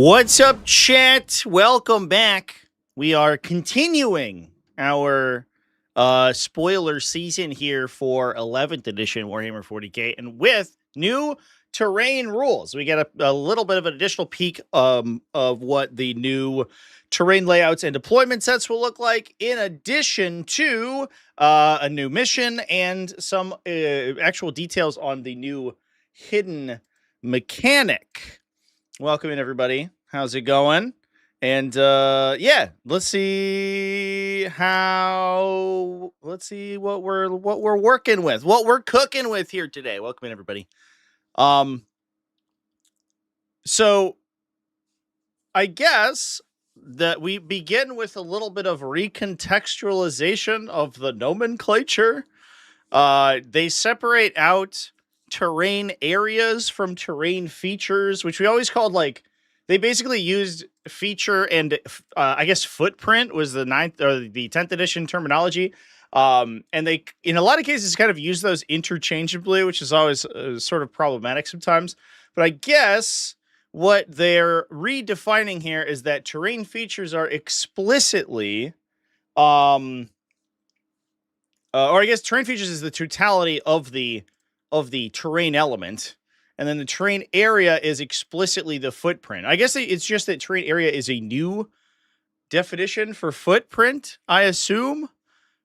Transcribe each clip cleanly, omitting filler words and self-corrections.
What's up, chat? Welcome back. We are continuing our spoiler season here for 11th edition Warhammer 40k, and with new terrain rules. We get a little bit of an additional peek of what the new terrain layouts and deployment sets will look like, in addition to a new mission and some actual details on the new hidden mechanic. Welcome in, everybody. How's it going? And yeah, let's see what we're working with, what we're cooking with here today. Welcome in, everybody. So I guess that we begin with a little bit of recontextualization of the nomenclature. They separate out terrain areas from terrain features, which we always called, like, they basically used feature and I guess footprint was the 9th or the 10th edition terminology. And they, in a lot of cases, kind of use those interchangeably, which is always sort of problematic sometimes. But I guess what they're redefining here is that terrain features are explicitly, or I guess terrain features is the totality of the terrain element, and then the terrain area is explicitly the footprint. I guess it's just that terrain area is a new definition for footprint, I assume,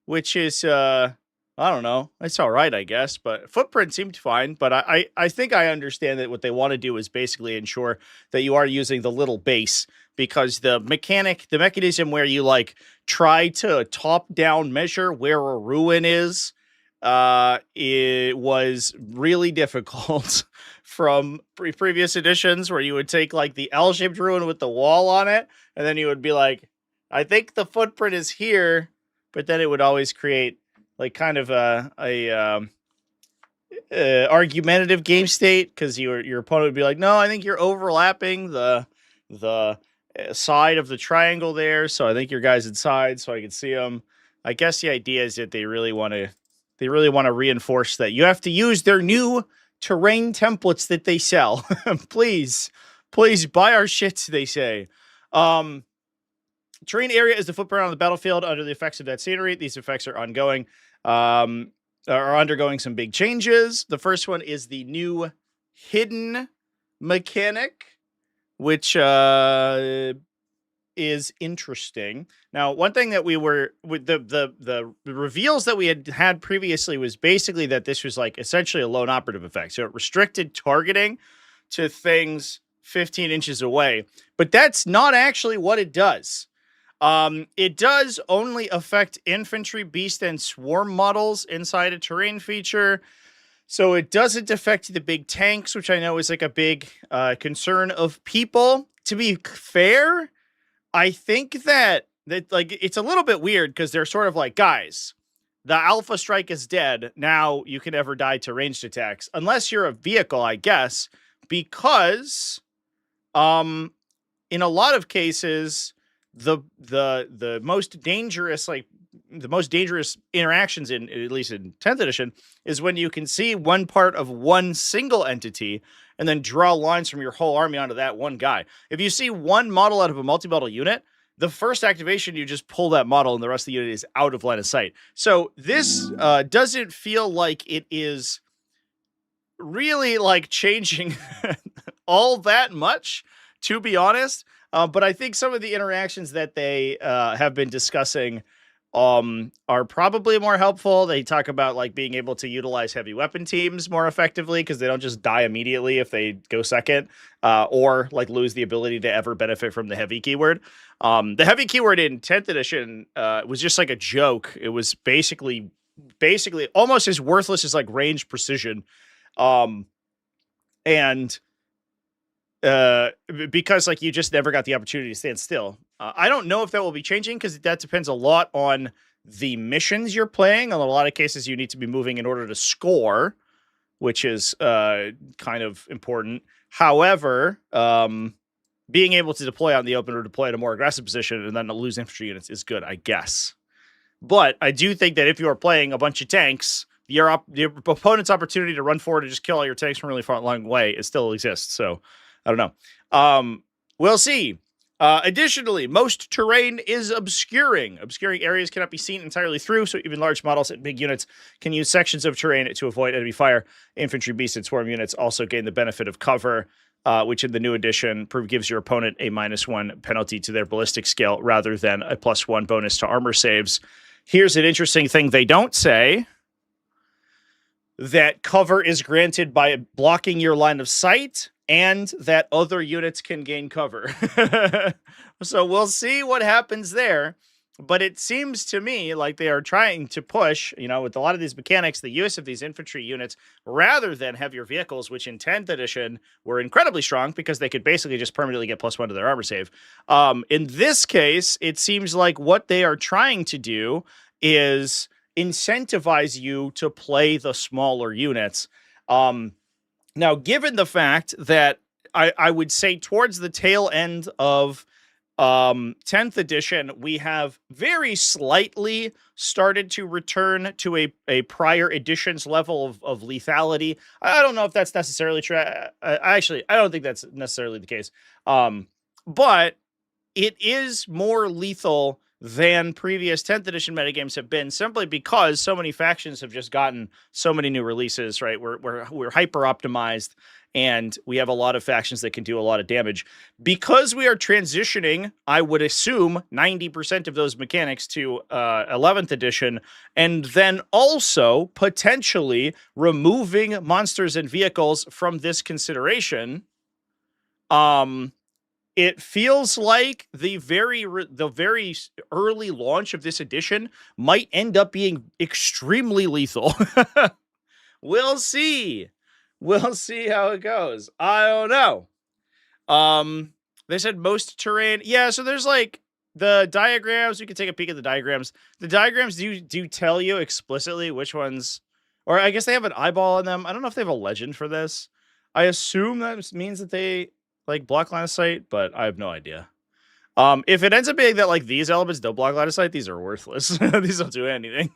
which is, I don't know. It's all right, I guess, but footprint seemed fine. But I think I understand that what they want to do is basically ensure that you are using the little base, because the mechanism where you, like, try to top-down measure where a ruin is, it was really difficult from previous editions, where you would take, like, the L-shaped ruin with the wall on it, and then you would be like, I think the footprint is here, but then it would always create, like, kind of a argumentative game state, because your opponent would be like, no, I think you're overlapping the side of the triangle there, so I think your guy's inside, so I can see them. I guess the idea is that they really want to reinforce that you have to use their new terrain templates that they sell. Please buy our shit, they say. Terrain area is the footprint on the battlefield under the effects of that scenery. These effects are ongoing, are undergoing some big changes. The first one is the new hidden mechanic, which is interesting. Now, one thing that we were with the reveals that we had previously was basically that this was, like, essentially a lone operative effect. So it restricted targeting to things 15 inches away, but that's not actually what it does. It does only affect infantry, beast, and swarm models inside a terrain feature. So it doesn't affect the big tanks, which I know is, like, a big concern of people. To be fair, I think that like, it's a little bit weird, because they're sort of like, guys, the alpha strike is dead. Now you can never die to ranged attacks, unless you're a vehicle, I guess, because in a lot of cases, the most dangerous, like, the most dangerous interactions, in at least in 10th edition, is when you can see one part of one single entity and then draw lines from your whole army onto that one guy. If you see one model out of a multi-model unit, the first activation, you just pull that model and the rest of the unit is out of line of sight. So this doesn't feel like it is really, like, changing all that much, to be honest. But I think some of the interactions that they have been discussing are probably more helpful. They talk about, like, being able to utilize heavy weapon teams more effectively, because they don't just die immediately if they go second, or, like, lose the ability to ever benefit from the heavy keyword. The heavy keyword in 10th edition was just like a joke. It was basically almost as worthless as, like, range precision. And because, like, you just never got the opportunity to stand still. I don't know if that will be changing, because that depends a lot on the missions you're playing. In a lot of cases, you need to be moving in order to score, which is kind of important. However, being able to deploy out in the open or deploy at a more aggressive position and then lose infantry units is good, I guess. But I do think that if you are playing a bunch of tanks, your opponent's opportunity to run forward and just kill all your tanks from really far long way, it still exists. So I don't know. We'll see. Additionally, most terrain is obscuring. Obscuring areas cannot be seen entirely through, so even large models and big units can use sections of terrain to avoid enemy fire. Infantry, beast, and swarm units also gain the benefit of cover, which in the new edition gives your opponent a -1 penalty to their ballistic skill rather than a +1 bonus to armor saves. Here's an interesting thing they don't say. That cover is granted by blocking your line of sight, and that other units can gain cover. So we'll see what happens there. But it seems to me like they are trying to push, with a lot of these mechanics, the use of these infantry units, rather than heavier vehicles, which in 10th edition were incredibly strong because they could basically just permanently get +1 to their armor save. In this case, it seems like what they are trying to do is incentivize you to play the smaller units. Now, given the fact that I would say towards the tail end of 10th edition, we have very slightly started to return to a prior edition's level of lethality. I don't know if that's necessarily true. I don't think that's necessarily the case. But it is more lethal than previous 10th edition metagames have been, simply because so many factions have just gotten so many new releases, right? We're hyper optimized, and we have a lot of factions that can do a lot of damage. Because we are transitioning, I would assume, 90% of those mechanics to 11th edition, and then also potentially removing monsters and vehicles from this consideration. It feels like the very early launch of this edition might end up being extremely lethal. We'll see. We'll see how it goes. I don't know. They said most terrain. Yeah, so there's like the diagrams. We can take a peek at the diagrams. The diagrams do tell you explicitly which ones, or I guess they have an eyeball on them. I don't know if they have a legend for this. I assume that means that they block line of sight, but I have no idea. If it ends up being that these elements don't block line of sight, these are worthless. These don't do anything.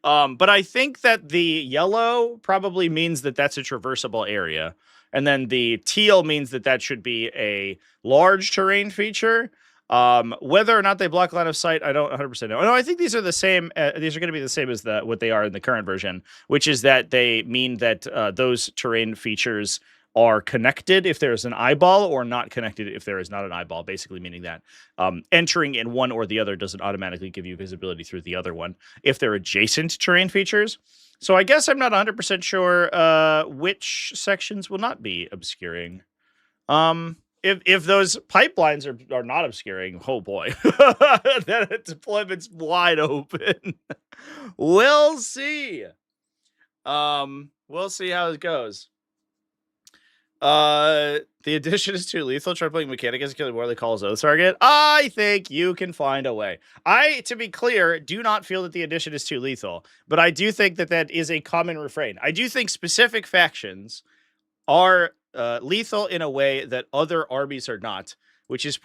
But I think that the yellow probably means that that's a traversable area, and then the teal means that that should be a large terrain feature. Whether or not they block line of sight, I don't 100% know. No, I think these are the same. These are going to be the same as what they are in the current version, which is that they mean that those terrain features are connected if there is an eyeball, or not connected if there is not an eyeball, basically meaning that entering in one or the other doesn't automatically give you visibility through the other one if they're adjacent terrain features. So I guess I'm not 100% sure which sections will not be obscuring. If those pipelines are not obscuring, oh boy, then deployment's wide open. We'll see. We'll see how it goes. The addition is too lethal. Try playing mechanic as killing more they call his oath target. I think you can find a way. To be clear, do not feel that the addition is too lethal, but I do think that is a common refrain. I do think specific factions are lethal in a way that other armies are not, which is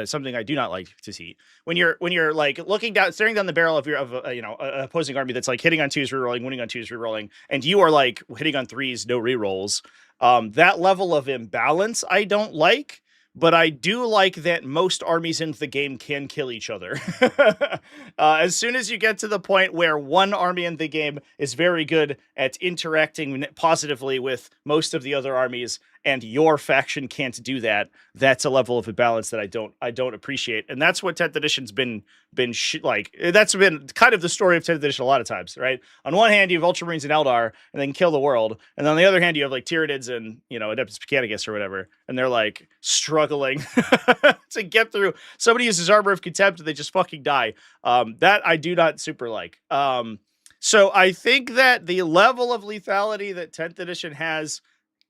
something I do not like to see. When you're staring down the barrel of an opposing army that's hitting on 2s, rerolling, winning on 2s, rerolling, and you are hitting on 3s, no rerolls. That level of imbalance I don't like, but I do like that most armies in the game can kill each other. As soon as you get to the point where one army in the game is very good at interacting positively with most of the other armies, and your faction can't do that, that's a level of imbalance that I don't appreciate. And that's what 10th edition's been that's been kind of the story of 10th edition a lot of times, right? On one hand, you have Ultramarines and Eldar, and they can kill the world. And on the other hand, you have Tyranids and, Adeptus Mechanicus or whatever. And they're struggling to get through. Somebody uses Armor of Contempt and they just fucking die. That I do not super like. So I think that the level of lethality that 10th edition has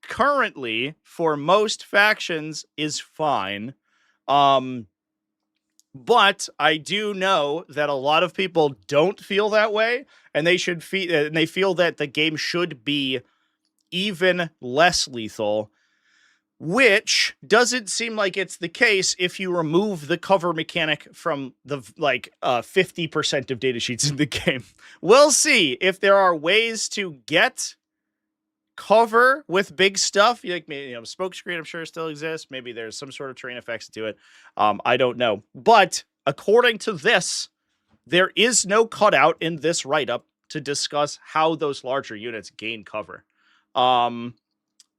currently for most factions is fine. But I do know that a lot of people don't feel that way, and they feel that the game should be even less lethal, which doesn't seem like it's the case if you remove the cover mechanic from the 50% of datasheets in the game. We'll see if there are ways to get cover with big stuff. Like, smoke screen, I'm sure still exists. Maybe there's some sort of terrain effects to it. I don't know. But according to this, there is no cutout in this write-up to discuss how those larger units gain cover.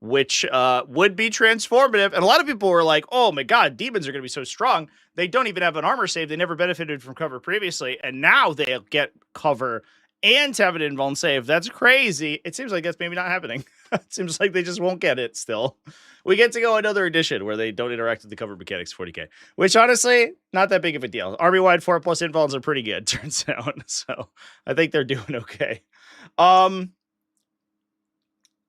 Which would be transformative. And a lot of people were like, oh my god, demons are going to be so strong. They don't even have an armor save. They never benefited from cover previously, and now they'll get cover and have an invuln save. That's crazy. It seems like that's maybe not happening. It seems like they just won't get it still. We get to go another edition where they don't interact with the cover mechanics 40k, which honestly, not that big of a deal. Army-wide 4+ invulns are pretty good, turns out. So I think they're doing okay.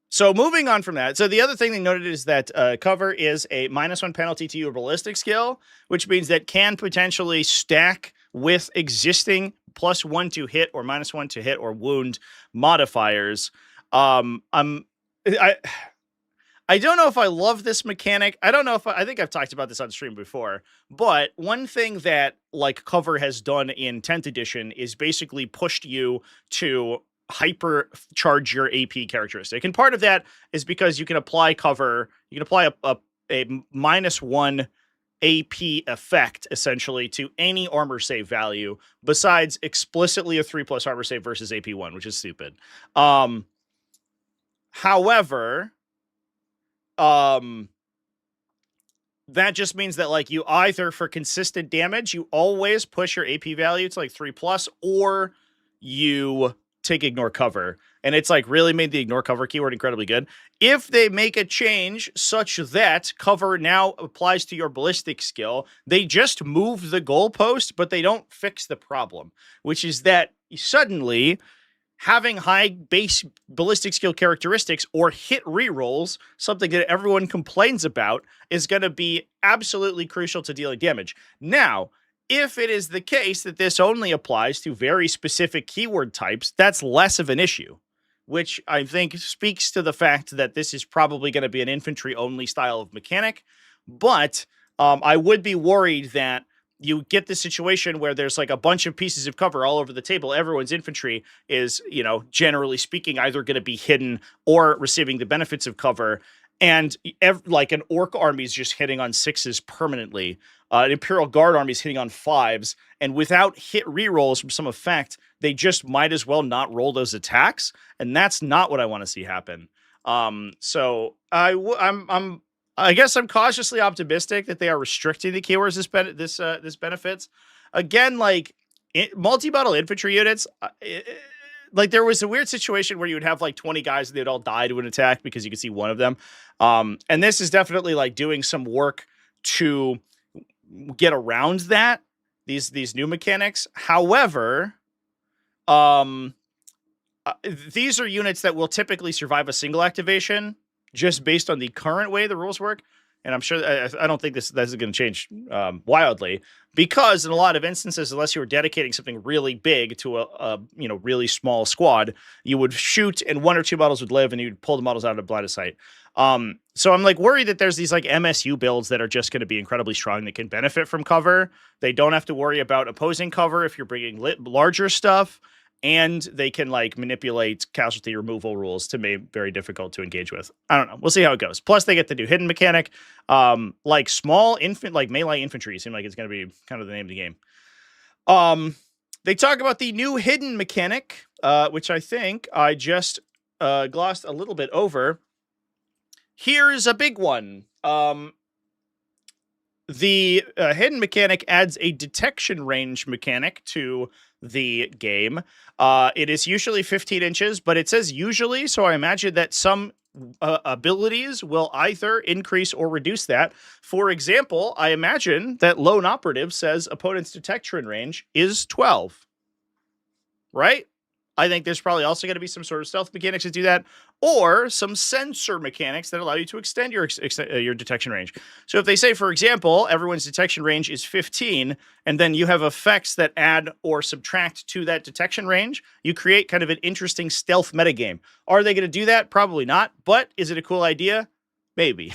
So moving on from that, so the other thing they noted is that cover is a -1 penalty to your ballistic skill, which means that can potentially stack with existing +1 to hit or -1 to hit or wound modifiers. I don't know if I love this mechanic. I don't know if I think I've talked about this on stream before, but one thing that like cover has done in 10th edition is basically pushed you to hypercharge your AP characteristic. And part of that is because you can apply cover, you can apply a -1 AP effect essentially to any armor save value besides explicitly a 3+ armor save versus AP1, which is stupid. However, that just means that like you either for consistent damage, you always push your AP value to like 3+, or you take ignore cover. And it's like really made the ignore cover keyword incredibly good. If they make a change such that cover now applies to your ballistic skill, they just move the goalpost, but they don't fix the problem, which is that suddenly having high base ballistic skill characteristics or hit rerolls, something that everyone complains about, is going to be absolutely crucial to dealing damage. Now, if it is the case that this only applies to very specific keyword types, that's less of an issue, which I think speaks to the fact that this is probably going to be an infantry-only style of mechanic. But I would be worried that you get the situation where there's like a bunch of pieces of cover all over the table. Everyone's infantry is, generally speaking, either going to be hidden or receiving the benefits of cover. And like an orc army is just hitting on 6s permanently. An Imperial Guard army is hitting on 5s. And without hit rerolls from some effect, they just might as well not roll those attacks. And that's not what I want to see happen. So I guess I'm cautiously optimistic that they are restricting the keywords this benefits. Again, like multi-battle infantry units, like there was a weird situation where you would have like 20 guys and they'd all die to an attack because you could see one of them. And this is definitely like doing some work to get around that, these new mechanics. However, these are units that will typically survive a single activation just based on the current way the rules work. And I'm sure I don't think this is going to change wildly, because in a lot of instances, unless you were dedicating something really big to a really small squad, you would shoot and 1 or 2 models would live and you'd pull the models out of blind of sight. So I'm like worried that there's these like MSU builds that are just going to be incredibly strong that can benefit from cover. They don't have to worry about opposing cover if you're bringing larger stuff. And they can like manipulate casualty removal rules to make it very difficult to engage with. I don't know. We'll see how it goes. Plus, they get the new hidden mechanic. Like small like melee infantry seem like it's going to be kind of the name of the game. They talk about the new hidden mechanic, which I think I just glossed a little bit over. Here's a big one. The hidden mechanic adds a detection range mechanic to the game. It is usually 15 inches, but it says usually, so I imagine that some abilities will either increase or reduce that. For example, I imagine that Lone Operative says opponent's detection range is 12. Right? I think there's probably also going to be some sort of stealth mechanics to do that, or some sensor mechanics that allow you to extend your detection range. So if they say, for example, everyone's detection range is 15, and then you have effects that add or subtract to that detection range, you create kind of an interesting stealth metagame. Are they going to do that? Probably not, but is it a cool idea? Maybe.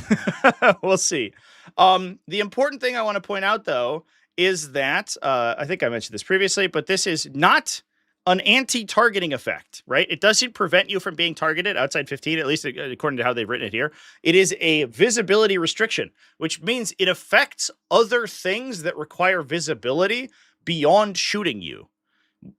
We'll see. The important thing I want to point out, though, is that, I think I mentioned this previously, but this is not an anti-targeting effect, right? It doesn't prevent you from being targeted outside 15, at least according to how they've written it here. It is a visibility restriction, which means it affects other things that require visibility beyond shooting you.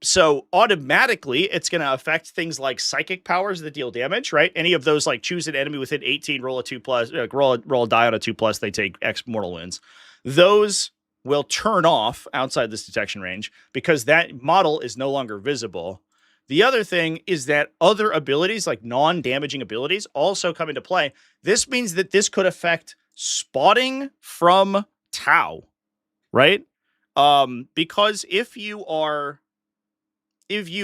So automatically, it's going to affect things like psychic powers that deal damage, right? Any of those, like choose an enemy within 18, roll a 2+, roll a die on a 2+, they take X mortal wounds. Those will turn off outside this detection range because that model is no longer visible. The other thing is that other abilities, like non-damaging abilities, also come into play. This means that this could affect spotting from Tau, right? Because if you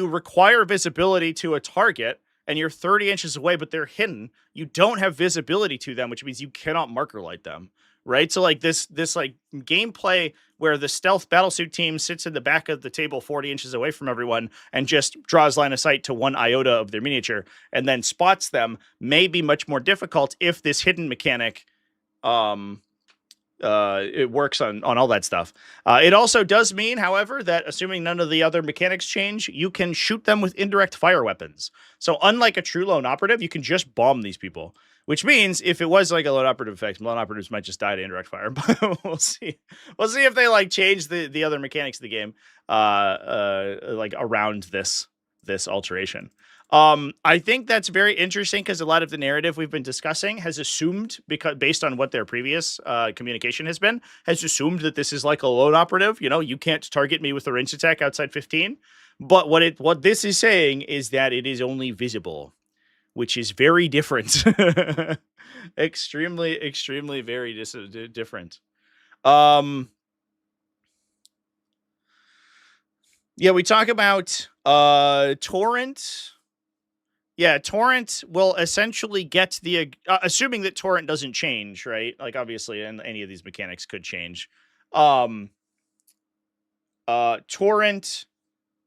require visibility to a target and you're 30 inches away, but they're hidden, you don't have visibility to them, which means you cannot marker light them, right? So like this like gameplay where the stealth battlesuit team sits in the back of the table 40 inches away from everyone and just draws line of sight to one iota of their miniature and then spots them may be much more difficult if this hidden mechanic it works on all that stuff. It also does mean, however, that assuming none of the other mechanics change, you can shoot them with indirect fire weapons. So unlike a true lone operative, you can just bomb these people, which means if it was like a lone operative effect, lone operatives might just die to indirect fire, but we'll see. We'll see if they like change the other mechanics of the game like around this alteration. I think that's very interesting because a lot of the narrative we've been discussing has assumed, because based on what their previous communication has been, has assumed that this is like a lone operative. You know, you can't target me with a ranged attack outside 15. But what this is saying is that it is only visible, which is very different. extremely very different. Yeah, we talk about Torrent. Yeah, Torrent will essentially get the assuming that Torrent doesn't change, right? Like obviously, and any of these mechanics could change. Torrent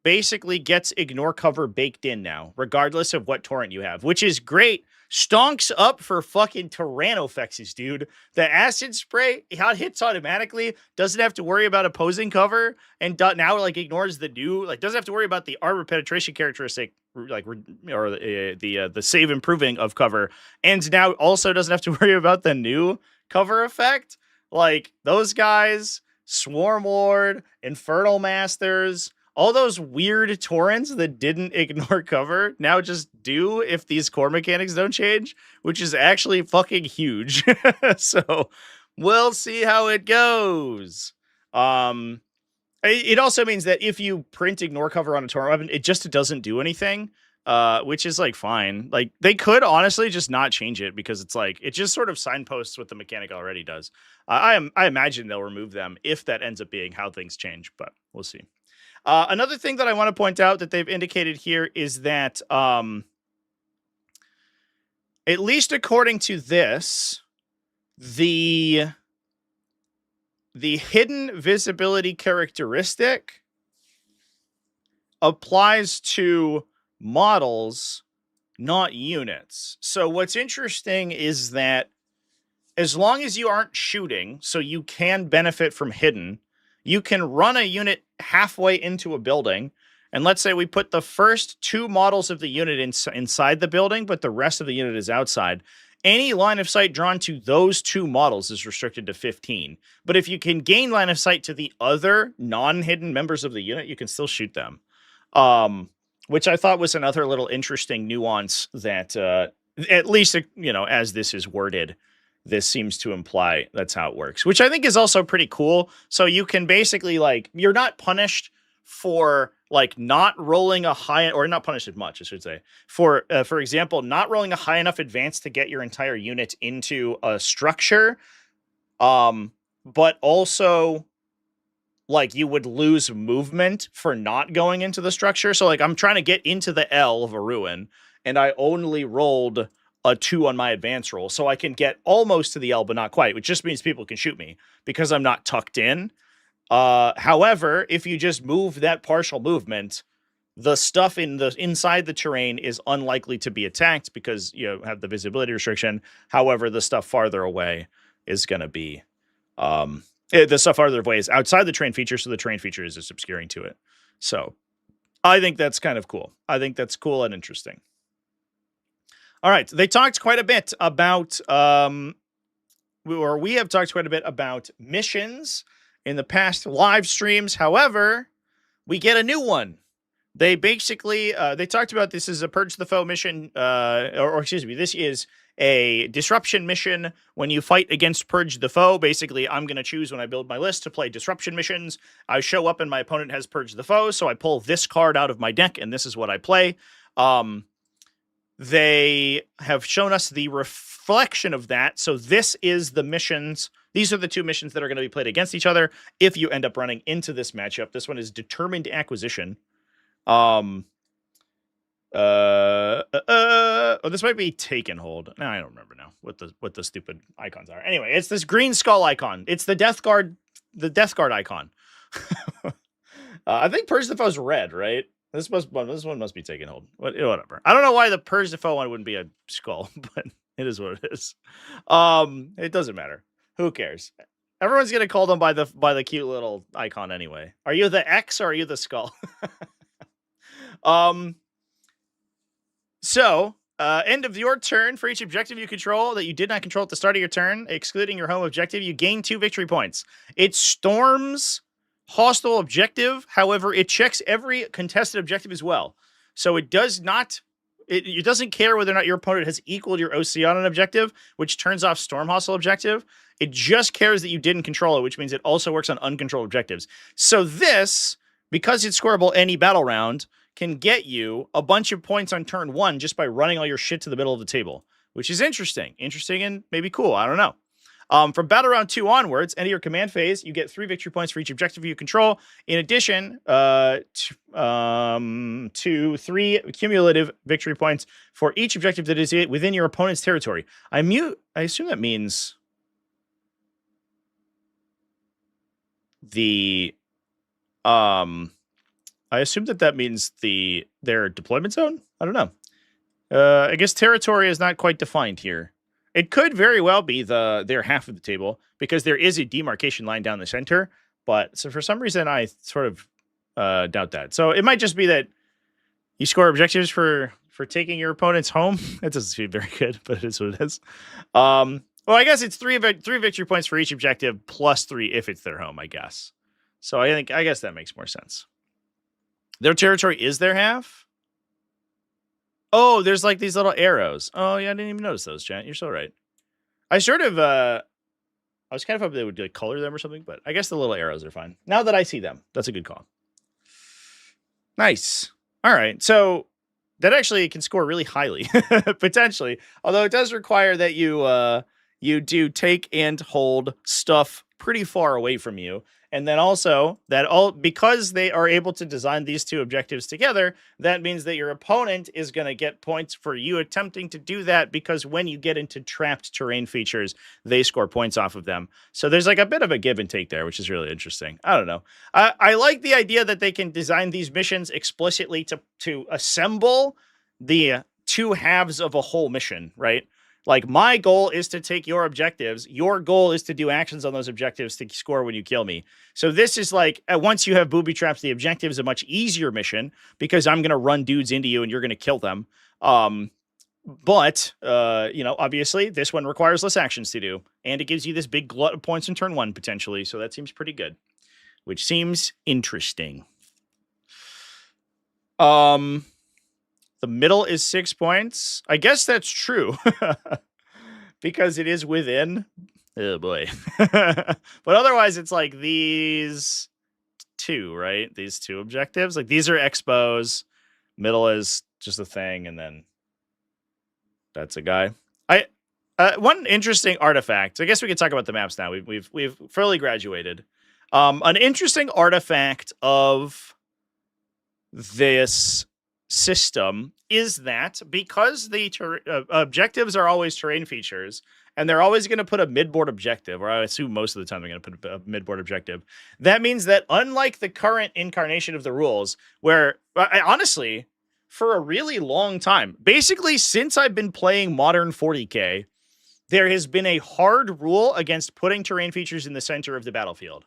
basically gets ignore cover baked in now, regardless of what Torrent you have, which is great. Stonks up for fucking Tyrannofexes, dude. The acid spray hits automatically, doesn't have to worry about opposing cover, and now like ignores the new, like doesn't have to worry about the armor penetration characteristic, like or the save improving of cover, and now also doesn't have to worry about the new cover effect. Like those guys, Swarm Lord, Infernal Masters, all those weird torrents that didn't ignore cover now just do if these core mechanics don't change, which is actually fucking huge. So we'll see how it goes. It also means that if you print ignore cover on a torrent weapon, it just doesn't do anything, which is like fine. Like they could honestly just not change it because it's like it just sort of signposts what the mechanic already does. I imagine they'll remove them if that ends up being how things change, but we'll see. Another thing that I want to point out that they've indicated here is that, at least according to this, the hidden visibility characteristic applies to models, not units. So what's interesting is that as long as you aren't shooting, so you can benefit from hidden, you can run a unit halfway into a building, and let's say we put the first two models of the unit inside the building, but the rest of the unit is outside. Any line of sight drawn to those two models is restricted to 15. But if you can gain line of sight to the other non-hidden members of the unit, you can still shoot them. Which I thought was another little interesting nuance that, at least, you know, as this is worded, this seems to imply that's how it works, which I think is also pretty cool. So you can basically, like, you're not punished for, like, not rolling a high, or not punished as much, I should say, for example, not rolling a high enough advance to get your entire unit into a structure, but also, like, you would lose movement for not going into the structure. So, like, I'm trying to get into the L of a ruin, and I only rolled a 2 on my advance roll, so I can get almost to the L, but not quite, which just means people can shoot me because I'm not tucked in. However, if you just move that partial movement, the stuff inside the terrain is unlikely to be attacked because you have the visibility restriction. However, the stuff farther away is going to be, the stuff farther away is outside the terrain feature, so the terrain feature is just obscuring to it. So I think that's kind of cool. I think that's cool and interesting. All right. They talked quite a bit about, we have talked quite a bit about missions in the past live streams. However, we get a new one. They basically, they talked about this as a Purge the Foe mission, or excuse me, this is a disruption mission when you fight against Purge the Foe. Basically, I'm going to choose when I build my list to play disruption missions. I show up and my opponent has Purge the Foe, so I pull this card out of my deck, and this is what I play. They have shown us the reflection of that. So this is the missions. These are the two missions that are going to be played against each other if you end up running into this matchup. This one is Determined Acquisition. Oh, this might be Take and Hold. No, I don't remember now what the stupid icons are. Anyway, it's this green skull icon. It's the Death Guard icon. I think Purge the Foe's red, right? This one must be Take and Hold. Whatever. I don't know why the Purge the Foe one wouldn't be a skull, but it is what it is. It doesn't matter. Who cares? Everyone's gonna call them by the cute little icon anyway. Are you the X or are you the skull? So, end of your turn, for each objective you control that you did not control at the start of your turn, excluding your home objective, you gain 2 victory points. It storms hostile objective. However, it checks every contested objective as well. So it does not, it doesn't care whether or not your opponent has equaled your OC on an objective, which turns off storm hostile objective. It just cares that you didn't control it, which means it also works on uncontrolled objectives. So this, because it's scoreable any battle round, can get you a bunch of points on turn 1 just by running all your shit to the middle of the table, which is interesting. Interesting and maybe cool. I don't know. From battle round 2 onwards, end of your command phase, you get 3 victory points for each objective you control. In addition, to 3 cumulative victory points for each objective that is within your opponent's territory. I assume that means I assume that means their deployment zone. I don't know. I guess territory is not quite defined here. It could very well be their half of the table because there is a demarcation line down the center. But so for some reason, I sort of doubt that. So it might just be that you score objectives for taking your opponent's home. It doesn't seem very good, but it is what it is. Well, I guess it's 3 victory points for each objective plus 3 if it's their home, I guess. So I guess that makes more sense. Their territory is their half? Oh, there's like these little arrows. Oh, yeah, I didn't even notice those, Jan. You're so right. I sort of, I was kind of hoping they would like, color them or something, but I guess the little arrows are fine. Now that I see them, that's a good call. Nice. All right, so that actually can score really highly, potentially. Although it does require that you do take and hold stuff pretty far away from you. And then also because they are able to design these 2 objectives together, that means that your opponent is going to get points for you attempting to do that, because when you get into trapped terrain features, they score points off of them. So there's like a bit of a give and take there, which is really interesting. I don't know. I like the idea that they can design these missions explicitly to assemble the 2 halves of a whole mission, right? Like, my goal is to take your objectives. Your goal is to do actions on those objectives to score when you kill me. So this is like, once you have booby traps, the objective is a much easier mission because I'm going to run dudes into you and you're going to kill them. But obviously this one requires less actions to do. And it gives you this big glut of points in turn 1, potentially. So that seems pretty good, which seems interesting. The middle is 6 points. I guess that's true because it is within. Oh boy. But otherwise it's like these 2, right? These 2 objectives. Like these are expos. Middle is just a thing. And then that's a guy. One interesting artifact. I guess we can talk about the maps now. We've fairly graduated. An interesting artifact of this system is that because the objectives are always terrain features, and they're always going to put a midboard objective, or I assume most of the time they're going to put a midboard objective. That means that unlike the current incarnation of the rules, where I honestly, for a really long time, basically since I've been playing modern 40k, there has been a hard rule against putting terrain features in the center of the battlefield.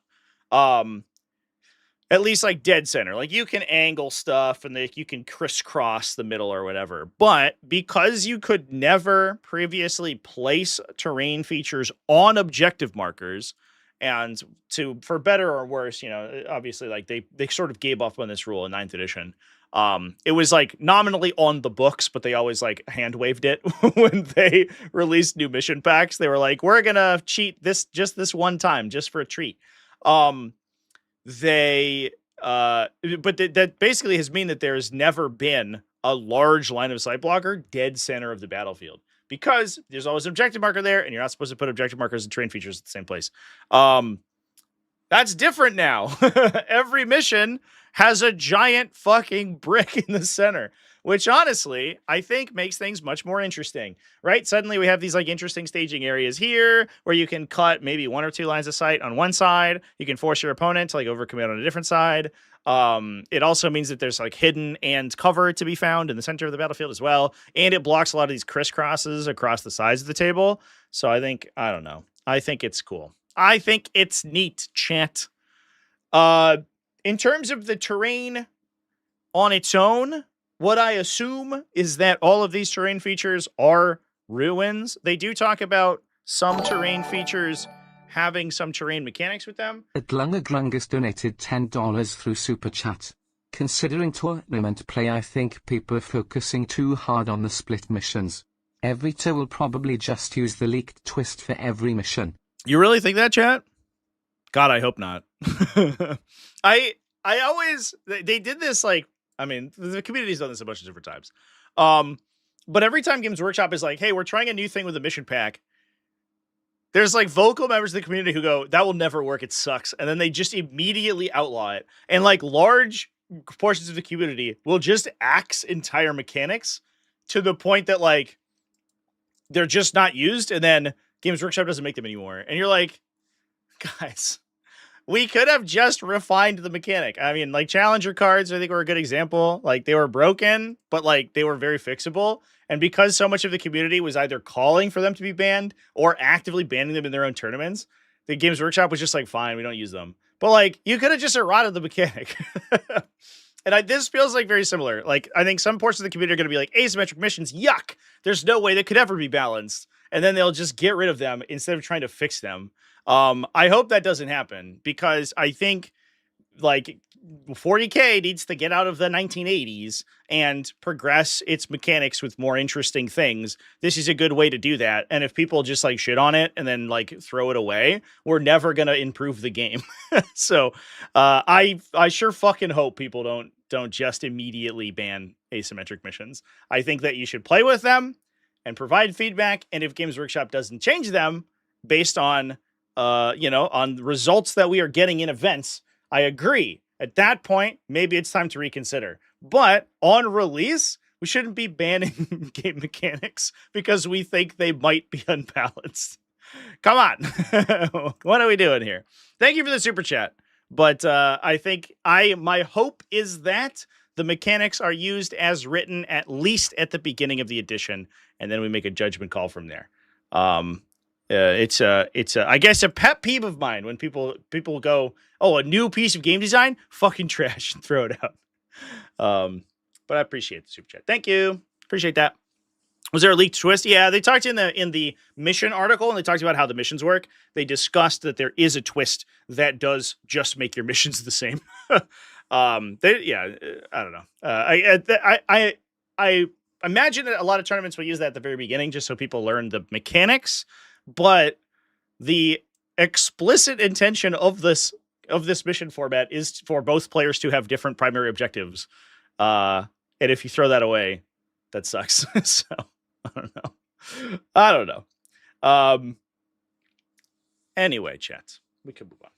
at least like dead center. Like you can angle stuff and you can crisscross the middle or whatever. But because you could never previously place terrain features on objective markers, and for better or worse, obviously like they sort of gave up on this rule in 9th edition. It was like nominally on the books, but they always like hand waved it when they released new mission packs. They were like, we're gonna cheat this one time just for a treat. But that basically has mean that there's never been a large line of sight blocker dead center of the battlefield, because there's always an objective marker there, and you're not supposed to put objective markers and terrain features at the same place. That's different now. Every mission has a giant fucking brick in the center, which honestly, I think makes things much more interesting, right? Suddenly we have these like interesting staging areas here where you can cut maybe 1 or 2 lines of sight on one side. You can force your opponent to like overcommit on a different side. It also means that there's like hidden and cover to be found in the center of the battlefield as well. And it blocks a lot of these crisscrosses across the sides of the table. So I think it's cool. I think it's neat, chat. In terms of the terrain on its own, what I assume is that all of these terrain features are ruins. They do talk about some terrain features having some terrain mechanics with them. Glungus donated $10 through Super Chat. Considering tournament play, I think people are focusing too hard on the split missions. Every tier will probably just use the leaked twist for every mission. You really think that, chat? God, I hope not. I always, they did this like, I mean, the community's done this a bunch of different times. But every time Games Workshop is like, hey, we're trying a new thing with a mission pack, there's like vocal members of the community who go, that will never work, it sucks. And then they just immediately outlaw it. And like large portions of the community will just axe entire mechanics to the point that like they're just not used. And then Games Workshop doesn't make them anymore. And you're like, guys, we could have just refined the mechanic. I mean, like challenger cards, I think were a good example. Like they were broken, but like they were very fixable. And because so much of the community was either calling for them to be banned or actively banning them in their own tournaments, the Games Workshop was just like, fine, we don't use them. But like, you could have just eroded the mechanic. And this feels like very similar. Like, I think some portions of the community are going to be like, asymmetric missions, yuck. There's no way they could ever be balanced. And then they'll just get rid of them instead of trying to fix them. I hope that doesn't happen, because I think like 40K needs to get out of the 1980s and progress its mechanics with more interesting things. This is a good way to do that. And if people just like shit on it and then like throw it away, we're never going to improve the game. So I sure fucking hope people don't just immediately ban asymmetric missions. I think that you should play with them and provide feedback. And if Games Workshop doesn't change them based on on results that we are getting in events, I agree. At that point, maybe it's time to reconsider. But on release, we shouldn't be banning game mechanics because we think they might be unbalanced. Come on. What are we doing here? Thank you for the super chat. But I think my hope is that the mechanics are used as written, at least at the beginning of the edition, and then we make a judgment call from there. It's I guess a pet peeve of mine when people go, oh, a new piece of game design, fucking trash, and throw it out. But I appreciate the super chat. Thank you. Appreciate that. Was there a leaked twist? Yeah, they talked in the mission article, and they talked about how the missions work. They discussed that there is a twist that does just make your missions the same. I don't know. I imagine that a lot of tournaments will use that at the very beginning, just so people learn the mechanics. But the explicit intention of this mission format is for both players to have different primary objectives. And if you throw that away, that sucks. So I don't know. Anyway, chat, we can move on.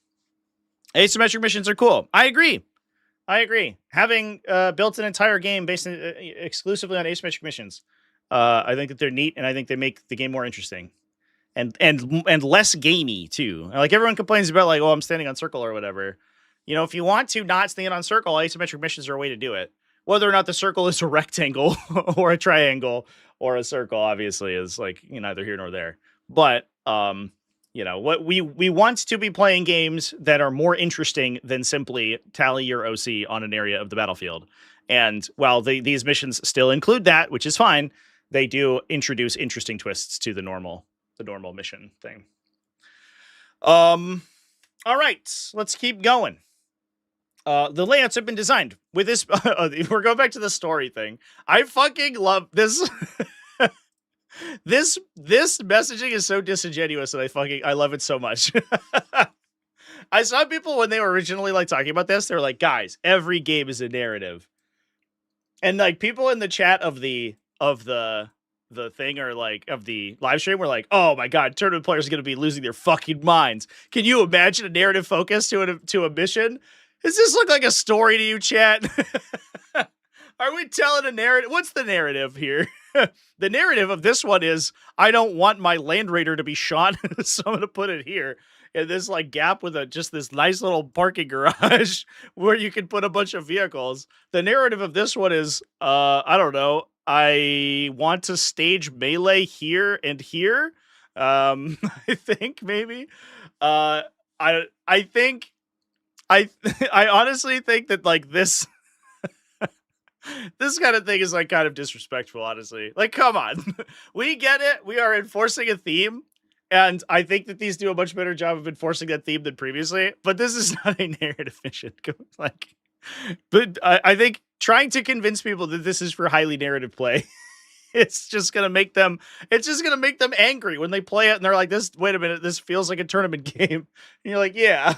Asymmetric missions are cool. I agree. Having built an entire game based exclusively on asymmetric missions, I think that they're neat, and I think they make the game more interesting. And less gamey too. Like everyone complains about like, oh, I'm standing on circle or whatever. If you want to not stand on circle, asymmetric missions are a way to do it. Whether or not the circle is a rectangle or a triangle or a circle, obviously, is like neither here nor there. But You know, what we want to be playing games that are more interesting than simply tally your OC on an area of the battlefield. And while these missions still include that, which is fine, they do introduce interesting twists to the normal mission thing. All right, let's keep going. The layouts have been designed with this. We're going back to the story thing. I fucking love this. This messaging is so disingenuous, and I love it so much. I saw people when they were originally like talking about this. They were like, "Guys, every game is a narrative," and like people in the chat of the thing or like of the live stream were like, "Oh my god, tournament players are going to be losing their fucking minds." Can you imagine a narrative focus to a mission? Does this look like a story to you, chat? Are we telling a narrative? What's the narrative here? The narrative of this one is, I don't want my Land Raider to be shot, so I'm going to put it here in this like gap with just this nice little parking garage where you can put a bunch of vehicles. The narrative of this one is, I don't know, I want to stage melee here and here. I think maybe. I think I honestly think that like this kind of thing is like kind of disrespectful, honestly. Like, come on. We get it. We are enforcing a theme. And I think that these do a much better job of enforcing that theme than previously. But this is not a narrative mission. Like, but I think trying to convince people that this is for highly narrative play, it's just gonna make them angry when they play it and they're like, wait a minute, this feels like a tournament game. And you're like, yeah,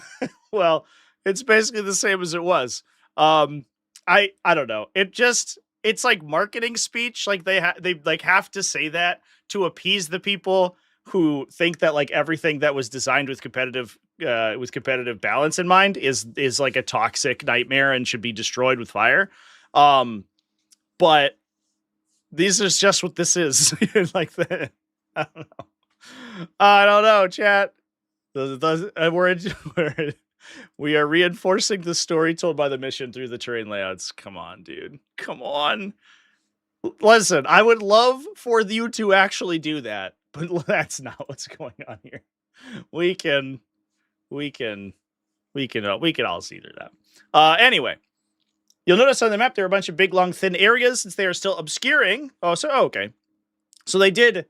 well, it's basically the same as it was. I don't know. It's like marketing speech. Like they like have to say that to appease the people who think that like everything that was designed with competitive balance in mind is like a toxic nightmare and should be destroyed with fire. But this is just what this is. Like that. I don't know, chat. We are reinforcing the story told by the mission through the terrain layouts. Come on, dude. Come on. Listen, I would love for you to actually do that, but that's not what's going on here. We can all see through that. Anyway, you'll notice on the map there are a bunch of big, long, thin areas since they are still obscuring. Okay. So they did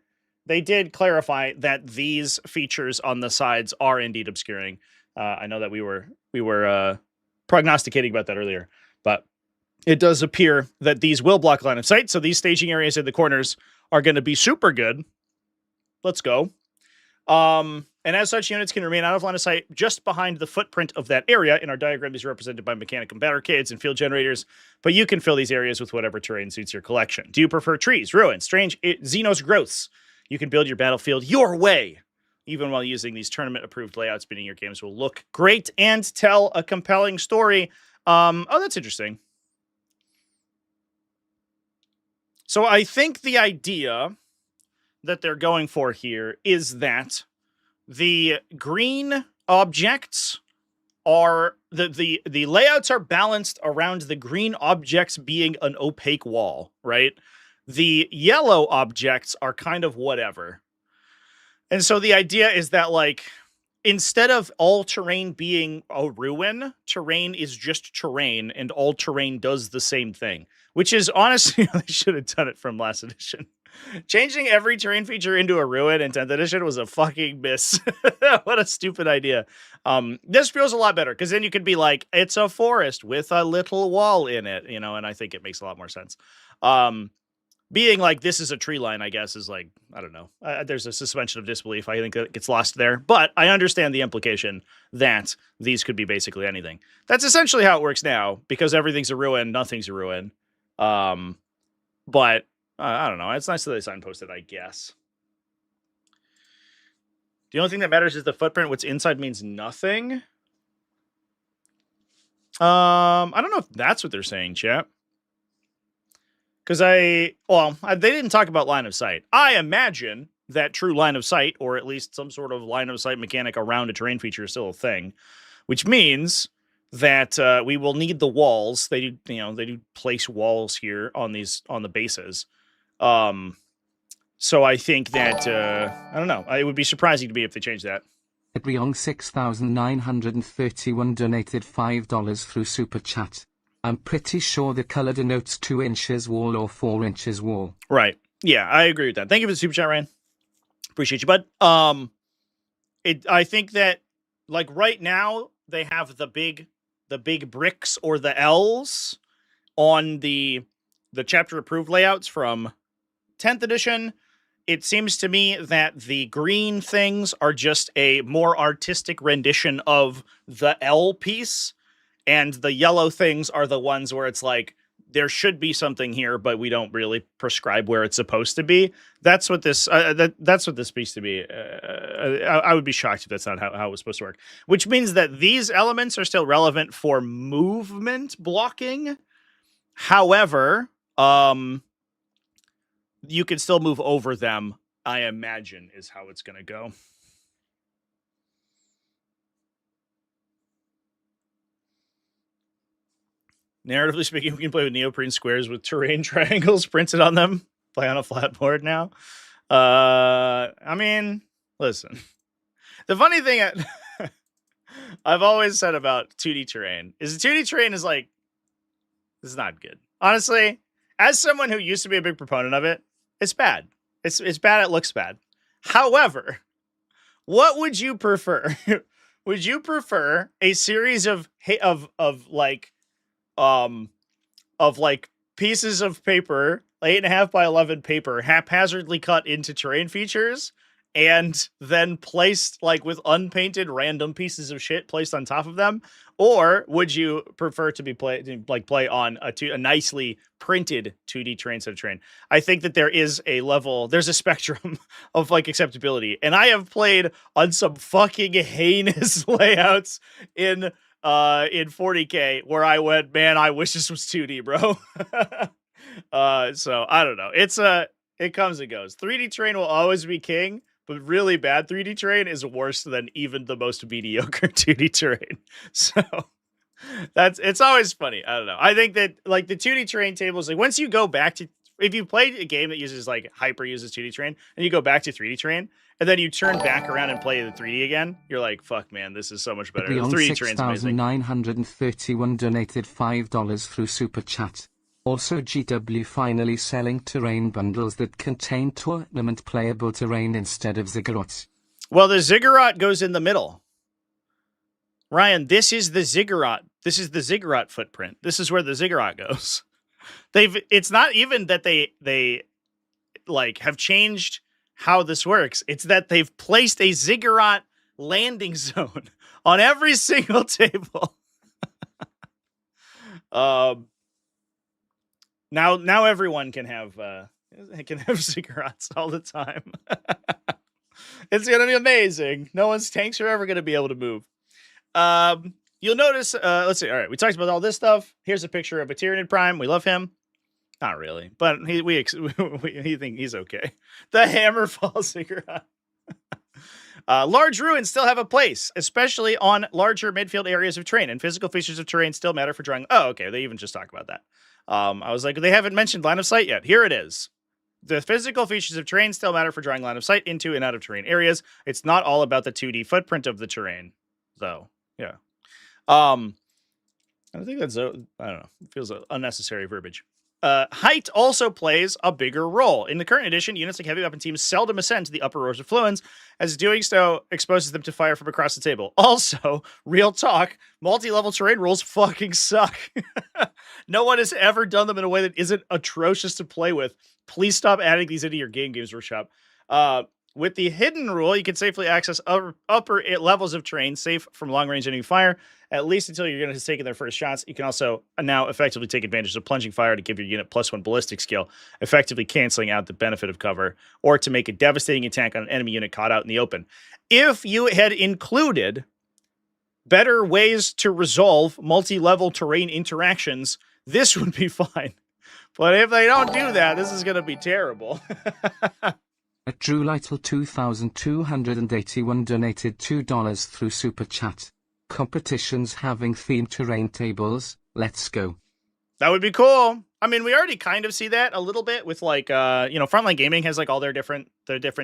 clarify that these features on the sides are indeed obscuring. I know that we were prognosticating about that earlier, but it does appear that these will block line of sight. So these staging areas in the corners are going to be super good. Let's go. And as such, units can remain out of line of sight just behind the footprint of that area. In our diagram, these are represented by mechanical barricades and field generators, but you can fill these areas with whatever terrain suits your collection. Do you prefer trees, ruins, strange Xenos growths? You can build your battlefield your way. Even while using these tournament-approved layouts, meaning your games will look great and tell a compelling story. Oh, that's interesting. So I think the idea that they're going for here is that the green objects are the layouts are balanced around the green objects being an opaque wall, right? The yellow objects are kind of whatever. And so the idea is that, like, instead of all terrain being a ruin, terrain is just terrain, and all terrain does the same thing. Which is, honestly, they should have done it from last edition. Changing every terrain feature into a ruin in 10th edition was a fucking miss. What a stupid idea. This feels a lot better, because then you could be like, it's a forest with a little wall in it, you know, and I think it makes a lot more sense. Being like, this is a tree line, I guess, is like, I don't know. There's a suspension of disbelief. I think it gets lost there. But I understand the implication that these could be basically anything. That's essentially how it works now, because everything's a ruin, nothing's a ruin. But I don't know. It's nice that they signposted, I guess. The only thing that matters is the footprint. What's inside means nothing. I don't know if that's what they're saying, chat. Because they didn't talk about line of sight. I imagine that true line of sight, or at least some sort of line of sight mechanic around a terrain feature, is still a thing, which means that we will need the walls. They do place walls here on the bases. So I think that, I don't know. It would be surprising to me if they changed that. Adriong 6931 donated $5 through Super Chat. I'm pretty sure the color denotes 2 inches wall or 4 inches wall. Right. Yeah, I agree with that. Thank you for the super chat, Ryan. Appreciate you, bud. I think that, like, right now they have the big bricks or the L's on the chapter approved layouts from 10th edition. It seems to me that the green things are just a more artistic rendition of the L piece, and the yellow things are the ones where it's like, there should be something here, but we don't really prescribe where it's supposed to be. That's what this that's what this speaks to me. I would be shocked if that's not how it was supposed to work. Which means that these elements are still relevant for movement blocking. However, you can still move over them, I imagine, is how it's going to go. Narratively speaking, we can play with neoprene squares with terrain triangles printed on them. Play on a flat board now. I mean, listen. The funny thing I've always said about 2D terrain is 2D terrain is like, this is not good. Honestly, as someone who used to be a big proponent of it, it's bad. It's bad. It looks bad. However, what would you prefer? Would you prefer a series of pieces of paper, 8.5 by 11 paper, haphazardly cut into terrain features, and then placed like with unpainted random pieces of shit placed on top of them? Or would you prefer to be play on a nicely printed 2D terrain set of terrain? I think that there's a spectrum of like acceptability, and I have played on some fucking heinous layouts in 40K where I went, man, I wish this was 2D, bro. So I don't know. It comes and goes. 3D terrain will always be king, but really bad 3D terrain is worse than even the most mediocre 2D terrain. So it's always funny. I don't know. I think that like the 2D terrain tables, like once you go back to, if you played a game that uses like hyper uses 2D terrain and you go back to 3D terrain and then you turn back around and play the 3D again, you're like, fuck man, this is so much better. The 3D terrain's amazing. 931 donated $5 through Super Chat. Also, GW finally selling terrain bundles that contain tournament playable terrain instead of ziggurats. Well, the ziggurat goes in the middle. Ryan, this is the ziggurat. This is the ziggurat footprint. This is where the ziggurat goes. It's not even that they like have changed how this works. It's that they've placed a ziggurat landing zone on every single table. Now everyone can have ziggurats all the time. It's gonna be amazing. No one's tanks are ever gonna be able to move. You'll notice. Let's see. All right, we talked about all this stuff. Here's a picture of a Tyranid Prime. We love him. Not really, but we think he's okay. The Hammerfall ziggurat. Large ruins still have a place, especially on larger midfield areas of terrain, and physical features of terrain still matter for drawing. Oh, okay. They even just talk about that. I was like, they haven't mentioned line of sight yet. Here it is. The physical features of terrain still matter for drawing line of sight into and out of terrain areas. It's not all about the 2D footprint of the terrain, though. Yeah. I think that's, I don't know. It feels unnecessary verbiage. Height also plays a bigger role. In the current edition, units like heavy weapon teams seldom ascend to the upper rows of fluens, as doing so exposes them to fire from across the table. Also, real talk, multi-level terrain rules fucking suck. No one has ever done them in a way that isn't atrocious to play with. Please stop adding these into your Games Workshop. With the hidden rule, you can safely access upper levels of terrain, safe from long-range enemy fire, at least until your unit has taken their first shots. You can also now effectively take advantage of plunging fire to give your unit +1 ballistic skill, effectively canceling out the benefit of cover, or to make a devastating attack on an enemy unit caught out in the open. If you had included better ways to resolve multi-level terrain interactions, this would be fine. But if they don't do that, this is going to be terrible. At Drew Lytle 2281 donated $2 through Super Chat. Competitions having themed terrain tables, let's go. That would be cool. I mean, we already kind of see that a little bit with like, Frontline Gaming has like all their different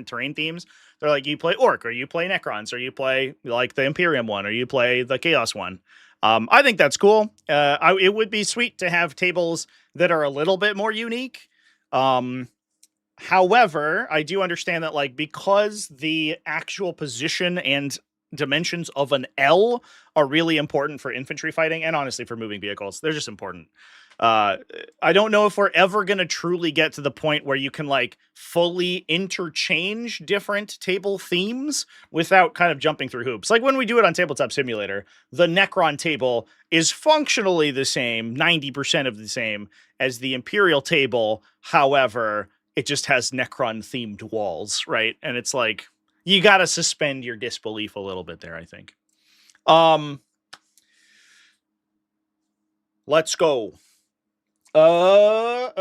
terrain themes. They're like, you play Orc, or you play Necrons, or you play like the Imperium one, or you play the Chaos one. I think that's cool. It would be sweet to have tables that are a little bit more unique. However, I do understand that, like, because the actual position and dimensions of an L are really important for infantry fighting and honestly for moving vehicles. They're just important. I don't know if we're ever going to truly get to the point where you can like fully interchange different table themes without kind of jumping through hoops. Like when we do it on Tabletop Simulator, the Necron table is functionally the same, 90% of the same as the Imperial table. However, it just has Necron themed walls, right? And it's like, you got to suspend your disbelief a little bit there, I think. Let's go. You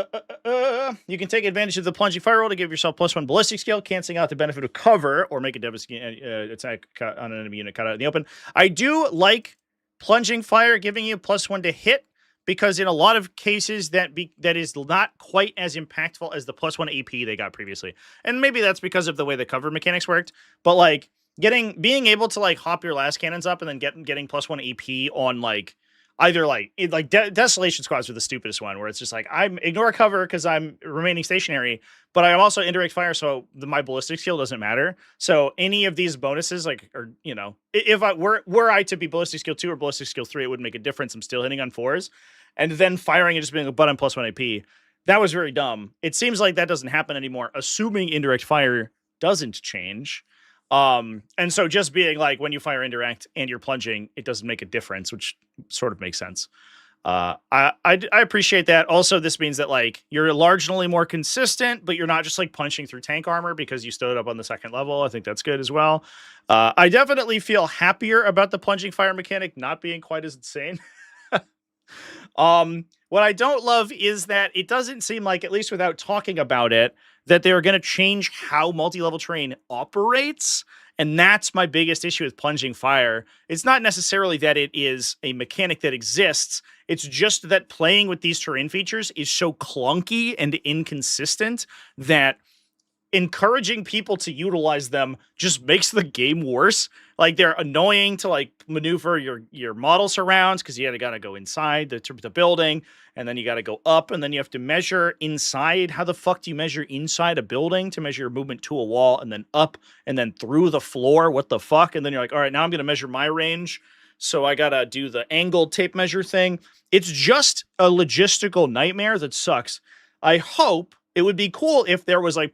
can take advantage of the plunging fire roll to give yourself +1 ballistic skill, canceling out the benefit of cover or make a devastating attack on an enemy unit cut out in the open. I do like plunging fire giving you +1 to hit, because in a lot of cases that is not quite as impactful as the +1 AP they got previously. And maybe that's because of the way the cover mechanics worked, but like being able to like hop your last cannons up and then getting +1 AP on like either like Desolation Squads are the stupidest one, where it's just like I'm ignore cover because I'm remaining stationary, but I'm also indirect fire, so my ballistic skill doesn't matter. So any of these bonuses, like, or if I were I to be ballistic skill 2 or ballistic skill 3, it wouldn't make a difference. I'm still hitting on 4s, and then firing and just being a button +1 AP. That was very dumb. It seems like that doesn't happen anymore, assuming indirect fire doesn't change. And so just being like, when you fire indirect and you're plunging, it doesn't make a difference, which sort of makes sense. I appreciate that. Also, this means that like you're marginally more consistent, but you're not just like punching through tank armor because you stood up on the second level. I think that's good as well. I definitely feel happier about the plunging fire mechanic not being quite as insane. What I don't love is that it doesn't seem like, at least without talking about it, that they're going to change how multi-level terrain operates. And that's my biggest issue with plunging fire. It's not necessarily that it is a mechanic that exists. It's just that playing with these terrain features is so clunky and inconsistent that encouraging people to utilize them just makes the game worse. Like, they're annoying to like maneuver your models around because you gotta go inside the building, and then you gotta go up, and then you have to measure inside. How the fuck do you measure inside a building to measure your movement to a wall, and then up, and then through the floor? What the fuck? And then you're like, all right, now I'm gonna measure my range, so I gotta do the angled tape measure thing. It's just a logistical nightmare that sucks. I hope it would be cool if there was like,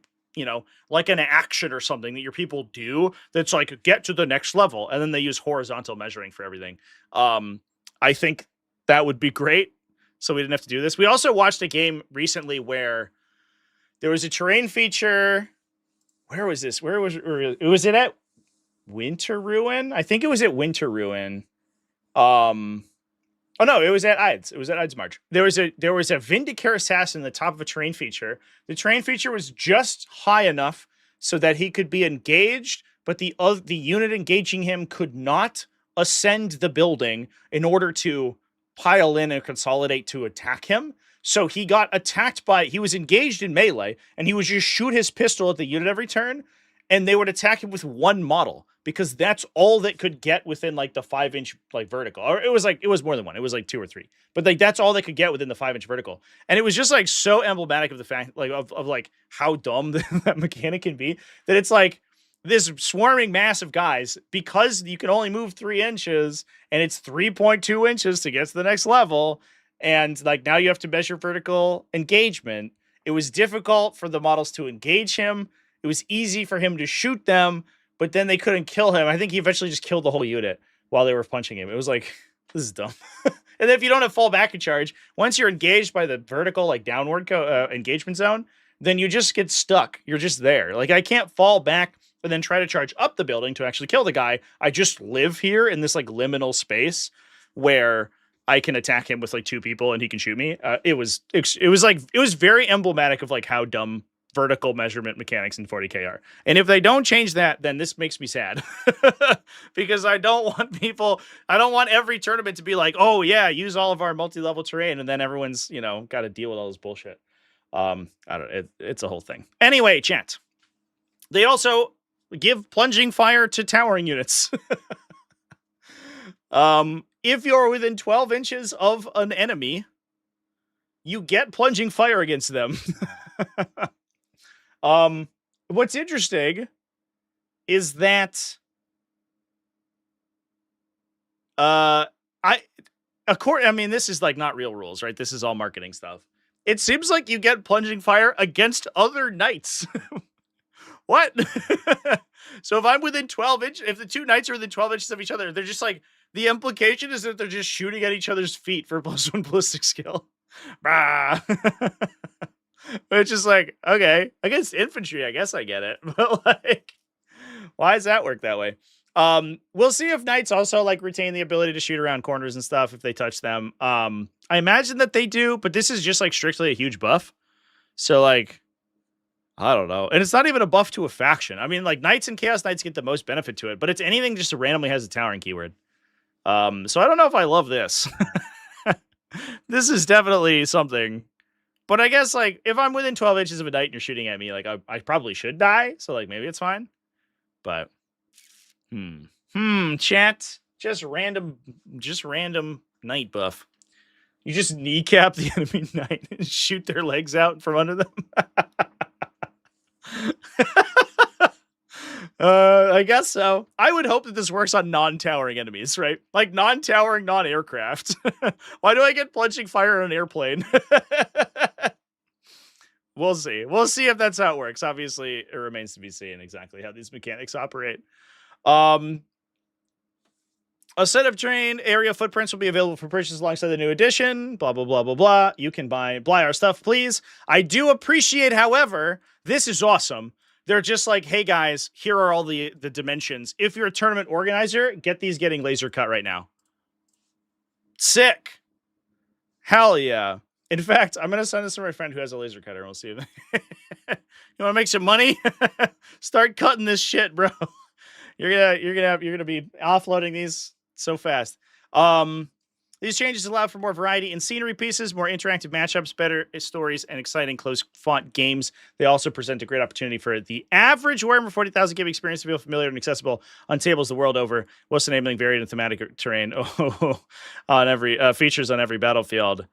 like an action or something that your people do that's like get to the next level, and then they use horizontal measuring for everything. I think that would be great, so we didn't have to do this. We also watched a game recently where there was a terrain feature. Where was this? Was it at Winter Ruin? I think it was at Winter Ruin. Oh no, it was at Ides. It was at Ides March. There was a Vindicare assassin in the top of a terrain feature. The terrain feature was just high enough so that he could be engaged, but the unit engaging him could not ascend the building in order to pile in and consolidate to attack him. So he got attacked he was engaged in melee, and he would just shoot his pistol at the unit every turn, and they would attack him with one model, because that's all that could get within like the 5-inch like vertical. Or it was more than one. It was like 2 or 3. But like that's all they could get within the 5-inch vertical. And it was just like so emblematic of the fact like of like how dumb that mechanic can be, that it's like this swarming mass of guys, because you can only move 3 inches, and it's 3.2 inches to get to the next level. And like now you have to measure vertical engagement. It was difficult for the models to engage him. It was easy for him to shoot them, but then they couldn't kill him. I think he eventually just killed the whole unit while they were punching him. It was like, this is dumb. And then if you don't have fall back and charge, once you're engaged by the vertical, like downward engagement zone, then you just get stuck. You're just there. Like, I can't fall back and then try to charge up the building to actually kill the guy. I just live here in this like liminal space where I can attack him with like 2 people and he can shoot me. It was very emblematic of like how dumb vertical measurement mechanics in 40k are. And if they don't change that, then this makes me sad. Because I don't want every tournament to be like, oh yeah, use all of our multi-level terrain, and then everyone's, got to deal with all this bullshit. I don't it's a whole thing. Anyway, chat. They also give plunging fire to towering units. If you're within 12 inches of an enemy, you get plunging fire against them. What's interesting is that this is like not real rules, right? This is all marketing stuff. It seems like you get plunging fire against other knights. What? So if I'm within 12 inches, if the two knights are within 12 inches of each other, they're just like, the implication is that they're just shooting at each other's feet for +1 ballistic skill. Which is like, okay, against infantry, I guess I get it. But like, why does that work that way? We'll see if knights also like retain the ability to shoot around corners and stuff if they touch them. I imagine that they do, but this is just like strictly a huge buff. So like, I don't know. And it's not even a buff to a faction. I mean, like knights and chaos knights get the most benefit to it, but it's anything just randomly has a towering keyword. So I don't know if I love this. This is definitely something. But I guess like if I'm within 12 inches of a knight and you're shooting at me, like I probably should die. So like maybe it's fine. But chat. Just random knight buff. You just kneecap the enemy knight and shoot their legs out from under them. I guess so. I would hope that this works on non-towering enemies, right? Like non-towering, non-aircraft. Why do I get plunging fire on an airplane? We'll see. We'll see if that's how it works. Obviously, it remains to be seen exactly how these mechanics operate. A set of terrain area footprints will be available for purchase alongside the new edition. Blah, blah, blah, blah, blah. You can buy our stuff, please. I do appreciate, however, this is awesome. They're just like, hey, guys, here are all the dimensions. If you're a tournament organizer, get these getting laser cut right now. Sick. Hell yeah. In fact, I'm going to send this to my friend who has a laser cutter. We'll see. You want to make some money? Start cutting this shit, bro. You're gonna be offloading these so fast. These changes allow for more variety in scenery pieces, more interactive matchups, better stories, and exciting close-font games. They also present a great opportunity for the average Warhammer 40,000 game experience to feel familiar and accessible on tables the world over, whilst enabling varied and thematic terrain on every features on every battlefield.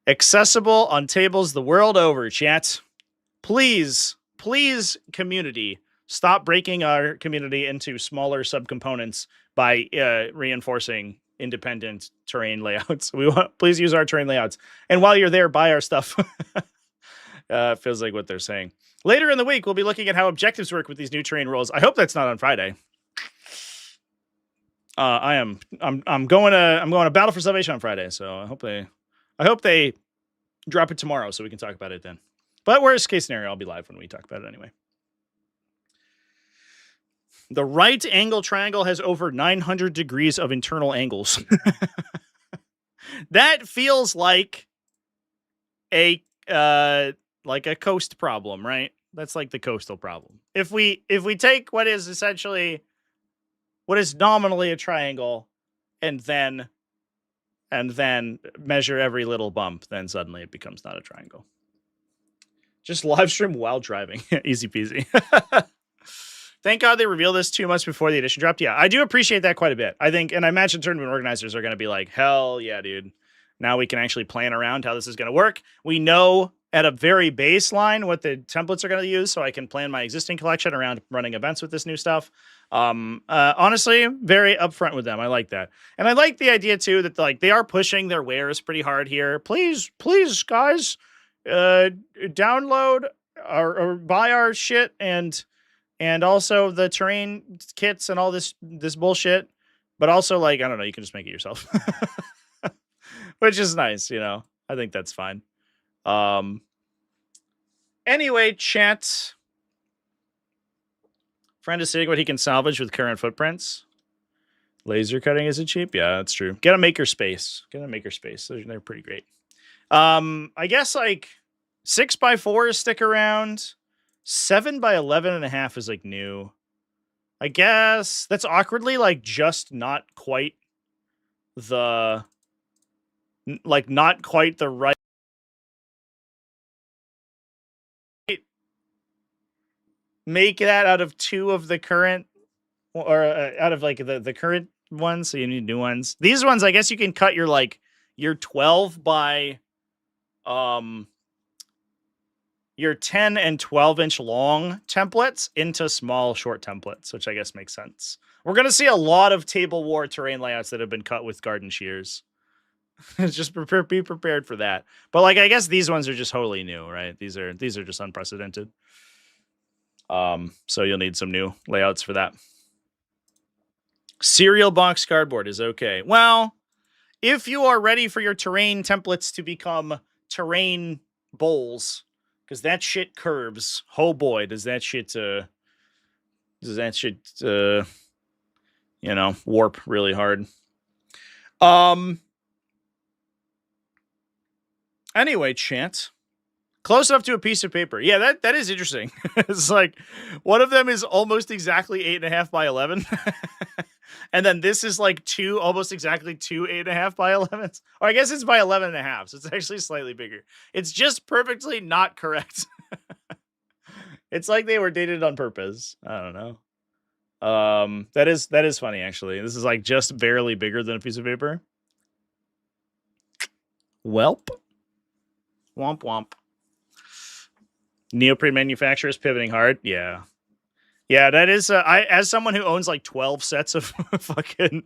Accessible on tables the world over, chat. Please, community, stop breaking our community into smaller subcomponents by reinforcing independent terrain layouts. Please use our terrain layouts. And while you're there, buy our stuff. Feels like what they're saying. Later in the week, we'll be looking at how objectives work with these new terrain rules. I hope that's not on Friday. I'm going to Battle for Salvation on Friday, so I hope they drop it tomorrow so we can talk about it then. But worst case scenario, I'll be live when we talk about it anyway. The right angle triangle has over 900 degrees of internal angles. That feels like a coast problem, right? That's like the coastal problem. If we take what is nominally a triangle and then measure every little bump, then suddenly it becomes not a triangle. Just live stream while driving. Easy peasy. Thank God they revealed this 2 months before the edition dropped. Yeah, I do appreciate that quite a bit. I think, and I imagine tournament organizers are going to be like, hell yeah, dude. Now we can actually plan around how this is going to work. We know at a very baseline what the templates are going to use, so I can plan my existing collection around running events with this new stuff. Honestly, very upfront with them. I like that. And I like the idea, too, that like they are pushing their wares pretty hard here. Please, guys, download or buy our shit and also the terrain kits and all this bullshit. But also, like, I don't know, you can just make it yourself. Which is nice, I think that's fine. Anyway, chat. Friend is saying what he can salvage with current footprints. Laser cutting isn't cheap. Yeah, that's true. Get a maker space. They're pretty great. I guess like 6x4s stick around. 7 by 11.5 is like new. I guess that's awkwardly like just not quite the not quite the right. Make that out of 2 of the current, or out of like the current ones, so you need new ones. These ones, I guess you can cut your 12 by your 10 and 12 inch long templates into small short templates, which I guess makes sense. We're going to see a lot of table war terrain layouts that have been cut with garden shears. Just be prepared for that. But like, I guess these ones are just totally new, right? These are just unprecedented. So you'll need some new layouts for that. Cereal box cardboard is okay. Well, if you are ready for your terrain templates to become terrain bowls, because that shit curves. Oh boy, does that shit warp really hard. Anyway, chat. Close enough to a piece of paper. Yeah, that is interesting. It's like one of them is almost exactly 8.5 by 11. And then this is like almost exactly 2 8.5 by 11s. Or I guess it's by 11.5, so it's actually slightly bigger. It's just perfectly not correct. It's like they were dated on purpose. I don't know. That is funny, actually. This is like just barely bigger than a piece of paper. Welp. Womp womp. Neoprene manufacturers pivoting hard. Yeah. Yeah, that is, as someone who owns like 12 sets of fucking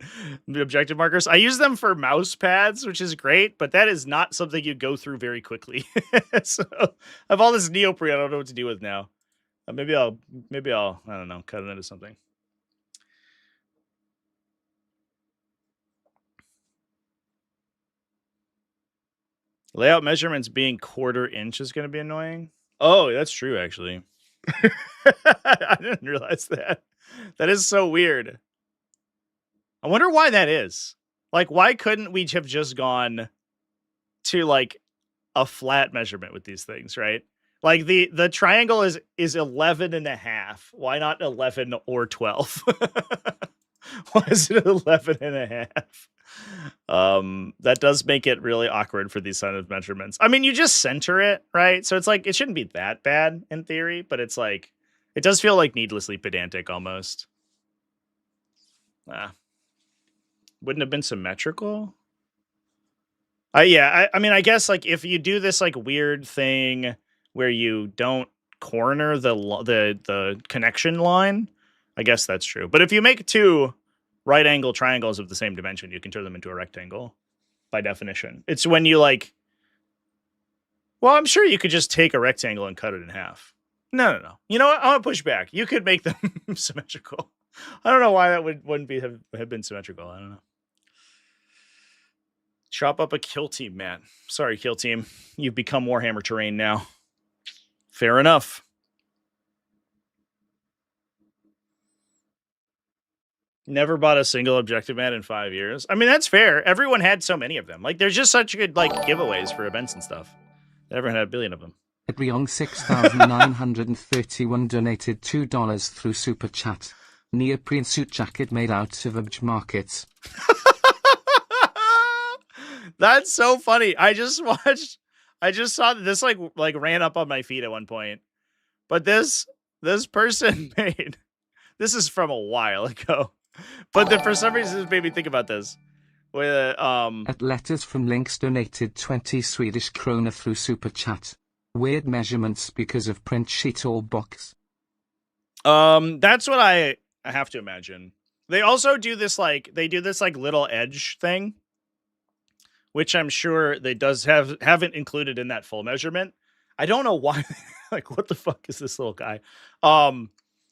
objective markers, I use them for mouse pads, which is great, but that is not something you go through very quickly. So I have all this neoprene I don't know what to do with now. Maybe I'll, I don't know, cut it into something. Layout measurements being 1/4 inch is going to be annoying. Oh, that's true, actually. I didn't realize that. That is so weird. I wonder why that is. Like, why couldn't we have just gone to like a flat measurement with these things, right? Like the triangle is 11.5. Why not 11 or 12? Why is it 11.5? That does make it really awkward for these kind of measurements. I mean, you just center it, right? So it's like, it shouldn't be that bad in theory, but it's like, it does feel like needlessly pedantic almost. Wouldn't have been symmetrical. I mean, I guess like if you do this like weird thing where you don't corner the connection line, I guess that's true. But if you make 2 right angle triangles of the same dimension, you can turn them into a rectangle by definition. It's when you like, well, I'm sure you could just take a rectangle and cut it in half. No. You know what? I'm gonna push back. You could make them symmetrical. I don't know why that wouldn't have been symmetrical. I don't know. Chop up a kill team, man. Sorry, kill team. You've become Warhammer terrain now. Fair enough. Never bought a single objective mat in 5 years. I mean, that's fair. Everyone had so many of them. Like, there's just such good like giveaways for events and stuff. Everyone had a billion of them. Adriong 6931 donated $2 through Super Chat. Neoprene suit jacket made out of object markets. That's so funny. I just saw this like ran up on my feed at one point. But this person made, this is from a while ago. But then for some reason it made me think about this. With At Letters from Links donated 20 Swedish krona through Super Chat. Weird measurements because of print sheet or box. That's what I have to imagine. They also do this like little edge thing, which I'm sure they haven't included in that full measurement. I don't know why. Like, what the fuck is this little guy?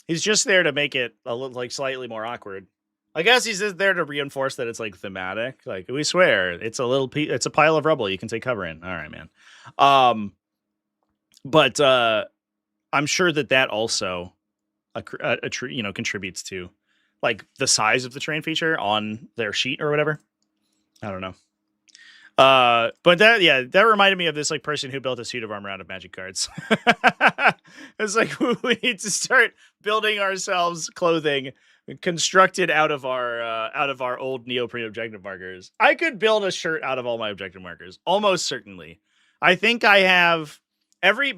He's just there to make it a little like slightly more awkward. I guess he's just there to reinforce that it's like thematic. Like, we swear it's it's a pile of rubble you can take cover in. All right, man. But I'm sure that also contributes to like the size of the terrain feature on their sheet or whatever. I don't know. But that reminded me of this like person who built a suit of armor out of magic cards. It's like we need to start building ourselves clothing constructed out of our old neoprene objective markers. I could build a shirt out of all my objective markers, almost certainly. I think I have every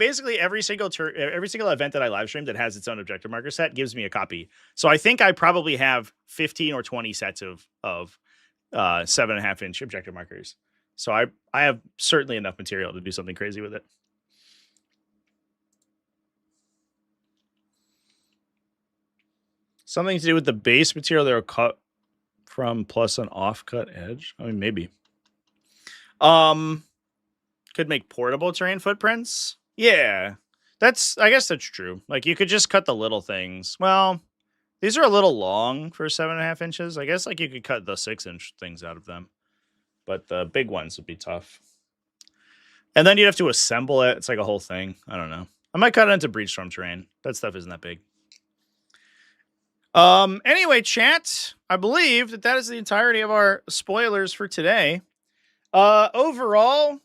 single event that I live stream that has its own objective marker set gives me a copy. So I think I probably have 15 or 20 sets of 7.5-inch objective markers. So I have certainly enough material to do something crazy with it. Something to do with the base material they were cut from plus an off-cut edge. I mean, maybe. Could make portable terrain footprints. Yeah, I guess that's true. Like you could just cut the little things. Well, these are a little long for 7.5 inches. I guess like you could cut the 6-inch things out of them, but the big ones would be tough. And then you'd have to assemble it. It's like a whole thing. I don't know. I might cut it into Breachstorm terrain. That stuff isn't that big. Anyway, chat, I believe that is the entirety of our spoilers for today. Overall,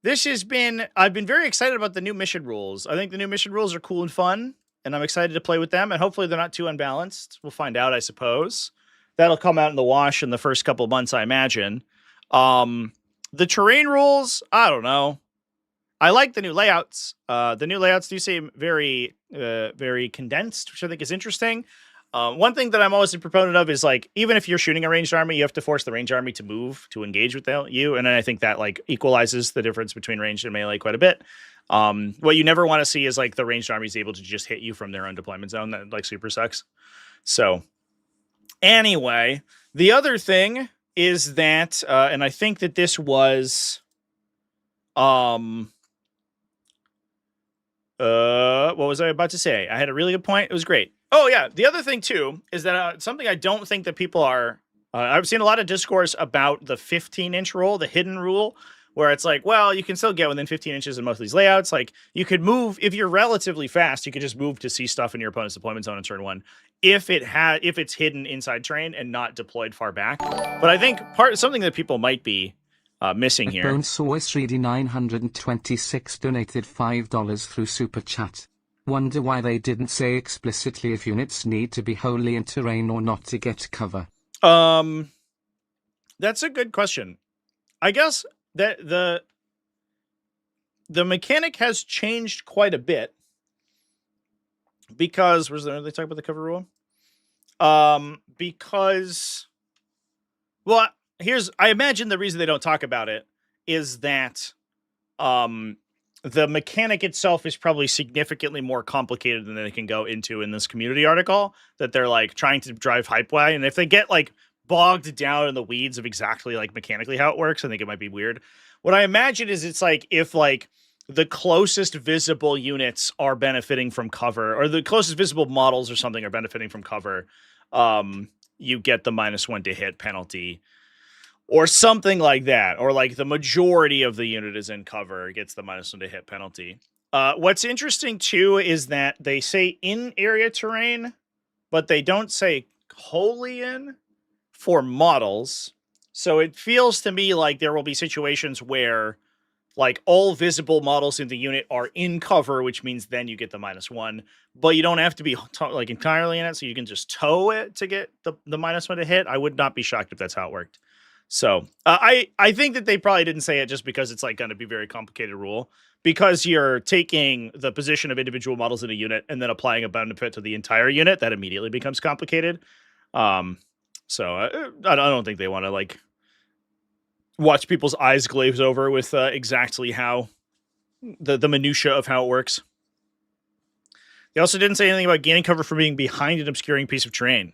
I've been very excited about the new mission rules. I think the new mission rules are cool and fun, and I'm excited to play with them, and hopefully they're not too unbalanced. We'll find out, I suppose. That'll come out in the wash in the first couple of months, I imagine. The terrain rules, I don't know. I like the new layouts. The new layouts do seem very, very condensed, which I think is interesting. One thing that I'm always a proponent of is like, even if you're shooting a ranged army, you have to force the ranged army to move to engage with you. And I think that like equalizes the difference between ranged and melee quite a bit. What you never want to see is like the ranged army is able to just hit you from their own deployment zone. That like super sucks. So anyway, the other thing is that, and I think that this was, what was I about to say? I had a really good point. It was great. Oh yeah. The other thing too, is that something I don't think that people are, I've seen a lot of discourse about the 15-inch rule, the hidden rule, where it's like, well, you can still get within 15 inches in most of these layouts. Like you could move, if you're relatively fast, you could just move to see stuff in your opponent's deployment zone in turn one. If it's hidden inside terrain and not deployed far back. But I think something that people might be missing here. Bonesaurus 3D926 donated $5 through Super Chat. Wonder why they didn't say explicitly if units need to be wholly in terrain or not to get cover. That's a good question. I guess that the mechanic has changed quite a bit because they talk about the cover rule? Because, well, I imagine the reason they don't talk about it is that the mechanic itself is probably significantly more complicated than they can go into in this community article that they're like trying to drive hype by. And if they get like bogged down in the weeds of exactly like mechanically how it works, I think it might be weird. What I imagine is it's like if like the closest visible units are benefiting from cover, or the closest visible models or something are benefiting from cover, you get the -1 to hit penalty. Or something like that. Or like the majority of the unit is in cover, gets the -1 to hit penalty. What's interesting too is that they say in area terrain, but they don't say wholly in for models. So it feels to me like there will be situations where like all visible models in the unit are in cover, which means then you get the -1, but you don't have to be like entirely in it. So you can just tow it to get the -1 to hit. I would not be shocked if that's how it worked. So I think that they probably didn't say it just because it's like going to be a very complicated rule, because you're taking the position of individual models in a unit and then applying a benefit to the entire unit. That immediately becomes complicated. So I don't think they want to like watch people's eyes glaze over with exactly how the minutia of how it works. They also didn't say anything about gaining cover for being behind an obscuring piece of terrain.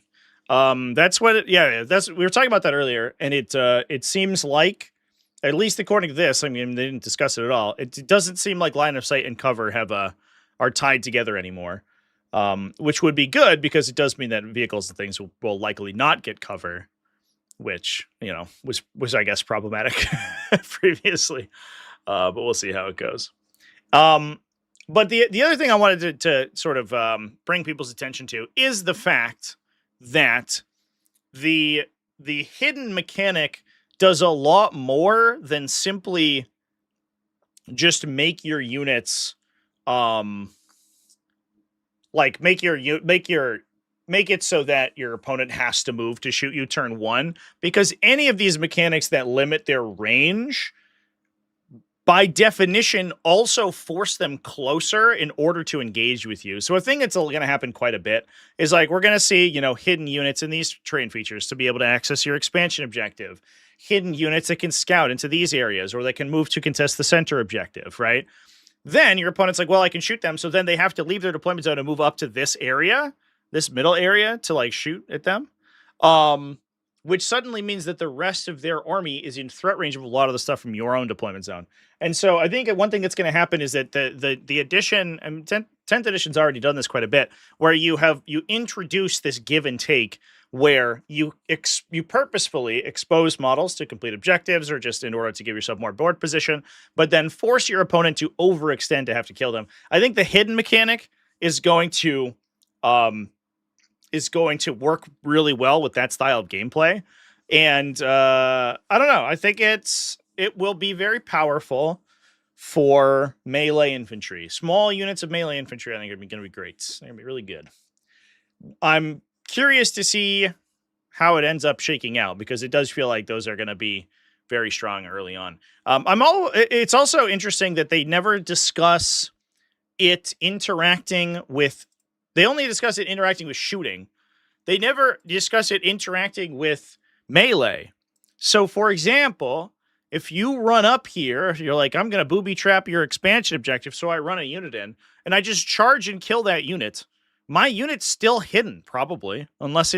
That's what we were talking about that earlier, and it seems like, at least according to this, I mean, they didn't discuss it at all. It doesn't seem like line of sight and cover are tied together anymore, which would be good because it does mean that vehicles and things will likely not get cover, which, you know, was I guess problematic previously. But we'll see how it goes. But the other thing I wanted to sort of bring people's attention to is the fact that the hidden mechanic does a lot more than simply just make your units, like make it so that your opponent has to move to shoot you turn 1, because any of these mechanics that limit their range by definition also force them closer in order to engage with you. So a thing that's going to happen quite a bit is like, we're going to see, hidden units in these terrain features to be able to access your expansion objective, hidden units that can scout into these areas, or that can move to contest the center objective, right? Then your opponent's like, well, I can shoot them. So then they have to leave their deployment zone and move up to this area, this middle area, to like shoot at them. Which suddenly means that the rest of their army is in threat range of a lot of the stuff from your own deployment zone. And so I think one thing that's going to happen is that the edition, and 10th edition's already done this quite a bit, where you introduce this give and take where you purposefully expose models to complete objectives or just in order to give yourself more board position, but then force your opponent to overextend to have to kill them. I think the hidden mechanic is going to work really well with that style of gameplay. And I don't know. I think it will be very powerful for melee infantry. Small units of melee infantry, I think, are going to be great. They're going to be really good. I'm curious to see how it ends up shaking out, because it does feel like those are going to be very strong early on. It's also interesting that they never discuss it interacting with. They only discuss it interacting with shooting. They never discuss it interacting with melee. So, for example, if you run up here, you're like, I'm going to booby trap your expansion objective, so I run a unit in, and I just charge and kill that unit. My unit's still hidden, probably, unless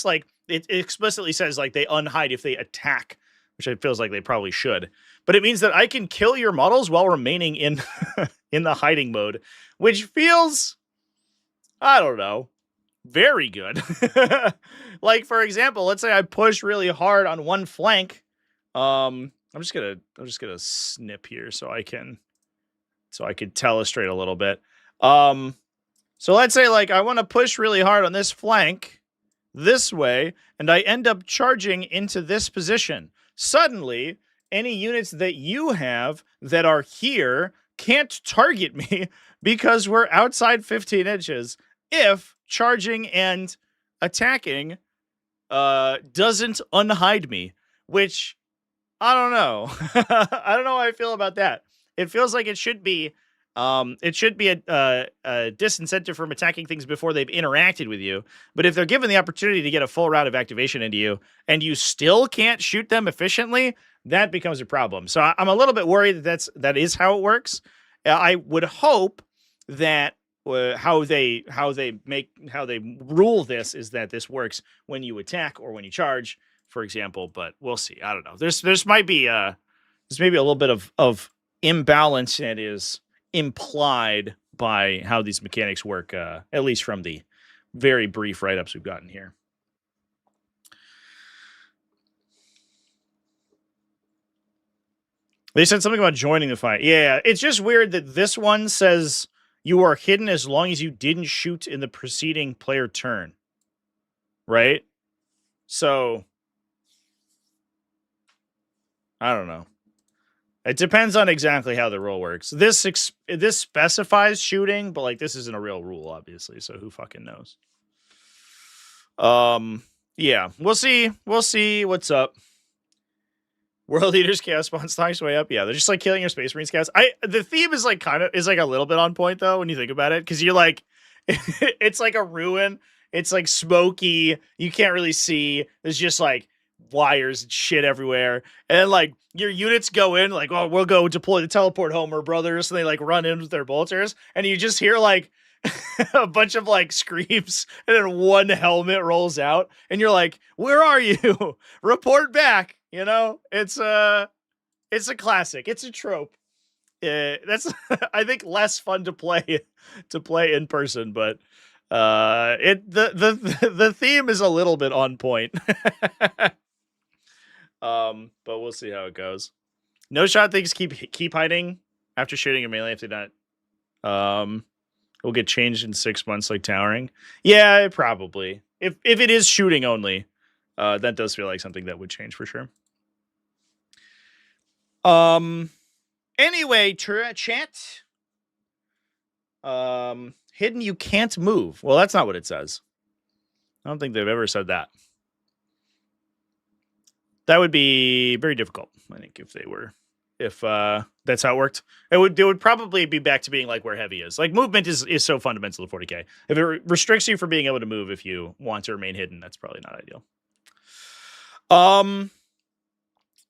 like it explicitly says like they unhide if they attack, which it feels like they probably should. But it means that I can kill your models while remaining in in the hiding mode, which feels, I don't know, very good. Like, for example, let's say I push really hard on one flank. I'm just gonna snip here so I can telestrate a little bit. So let's say like I want to push really hard on this flank this way, and I end up charging into this position. Suddenly, any units that you have that are here can't target me because we're outside 15 inches if charging and attacking doesn't unhide me, which I don't know. I don't know how I feel about that. It feels like it should be a disincentive from attacking things before they've interacted with you. But if they're given the opportunity to get a full round of activation into you and you still can't shoot them efficiently, that becomes a problem. So I'm a little bit worried that is how it works. I would hope that how they rule this is that this works when you attack or when you charge, for example. But we'll see. I don't know. There's maybe a little bit of imbalance that is implied by how these mechanics work, at least from the very brief write-ups we've gotten here. They said something about joining the fight. Yeah, it's just weird that this one says you are hidden as long as you didn't shoot in the preceding player turn. Right? So, I don't know. It depends on exactly how the rule works. This specifies shooting, but like this isn't a real rule, obviously. So who fucking knows? Yeah, we'll see. We'll see what's up. World Leaders Chaos Spawn stocks way up. Yeah, they're just like killing your Space Marine scouts. The theme is like is like a little bit on point though when you think about it, because you're like, it's like a ruin. It's like smoky. You can't really see. There's just like wires and shit everywhere, and then like your units go in like, oh, we'll go deploy the teleport Homer brothers, and they like run in with their bolters, and you just hear like a bunch of like screams, and then one helmet rolls out, and you're like, where are you? Report back. You know, it's a classic. It's a trope. That's I think less fun to play in person, but the theme is a little bit on point. But we'll see how it goes. No shot things keep hiding after shooting a melee if they're not. Will get changed in 6 months like towering. Yeah, probably. If it is shooting only, that does feel like something that would change for sure. Anyway, chat. Hidden, you can't move. Well, that's not what it says. I don't think they've ever said that. That would be very difficult, I think, if that's how it worked. It would probably be back to being like where heavy is. Like, movement is so fundamental to 40k. If it restricts you from being able to move if you want to remain hidden, that's probably not ideal.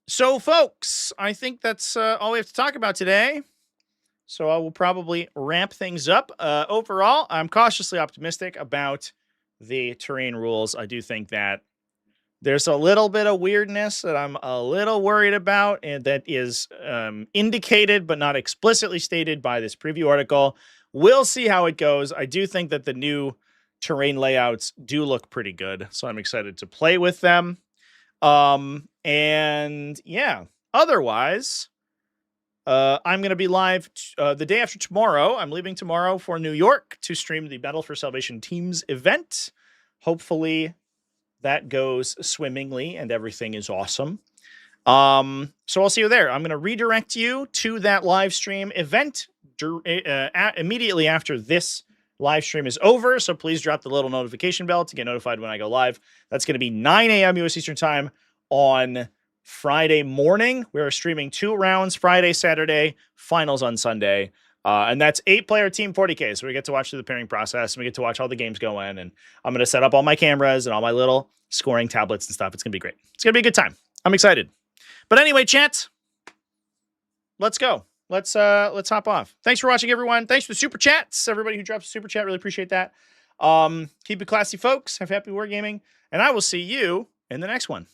So folks, I think that's all we have to talk about today. So I will probably ramp things up. Overall, I'm cautiously optimistic about the terrain rules. I do think that there's a little bit of weirdness that I'm a little worried about, and that is indicated but not explicitly stated by this preview article. We'll see how it goes. I do think that the new terrain layouts do look pretty good, so I'm excited to play with them. And yeah, otherwise, I'm going to be live the day after tomorrow. I'm leaving tomorrow for New York to stream the Battle for Salvation Teams event. Hopefully that goes swimmingly and everything is awesome. So I'll see you there. I'm going to redirect you to that live stream event immediately after this live stream is over. So please drop the little notification bell to get notified when I go live. That's going to be 9 a.m. U.S. Eastern Time on Friday morning. We are streaming 2 rounds, Friday, Saturday, finals on Sunday. And that's 8-player team 40k. So we get to watch through the pairing process, and we get to watch all the games go in. And I'm going to set up all my cameras and all my little scoring tablets and stuff. It's going to be great. It's going to be a good time. I'm excited. But anyway, chat, let's go. Let's hop off. Thanks for watching, everyone. Thanks for the super chats. Everybody who drops a super chat, really appreciate that. Keep it classy, folks. Have happy wargaming, and I will see you in the next one.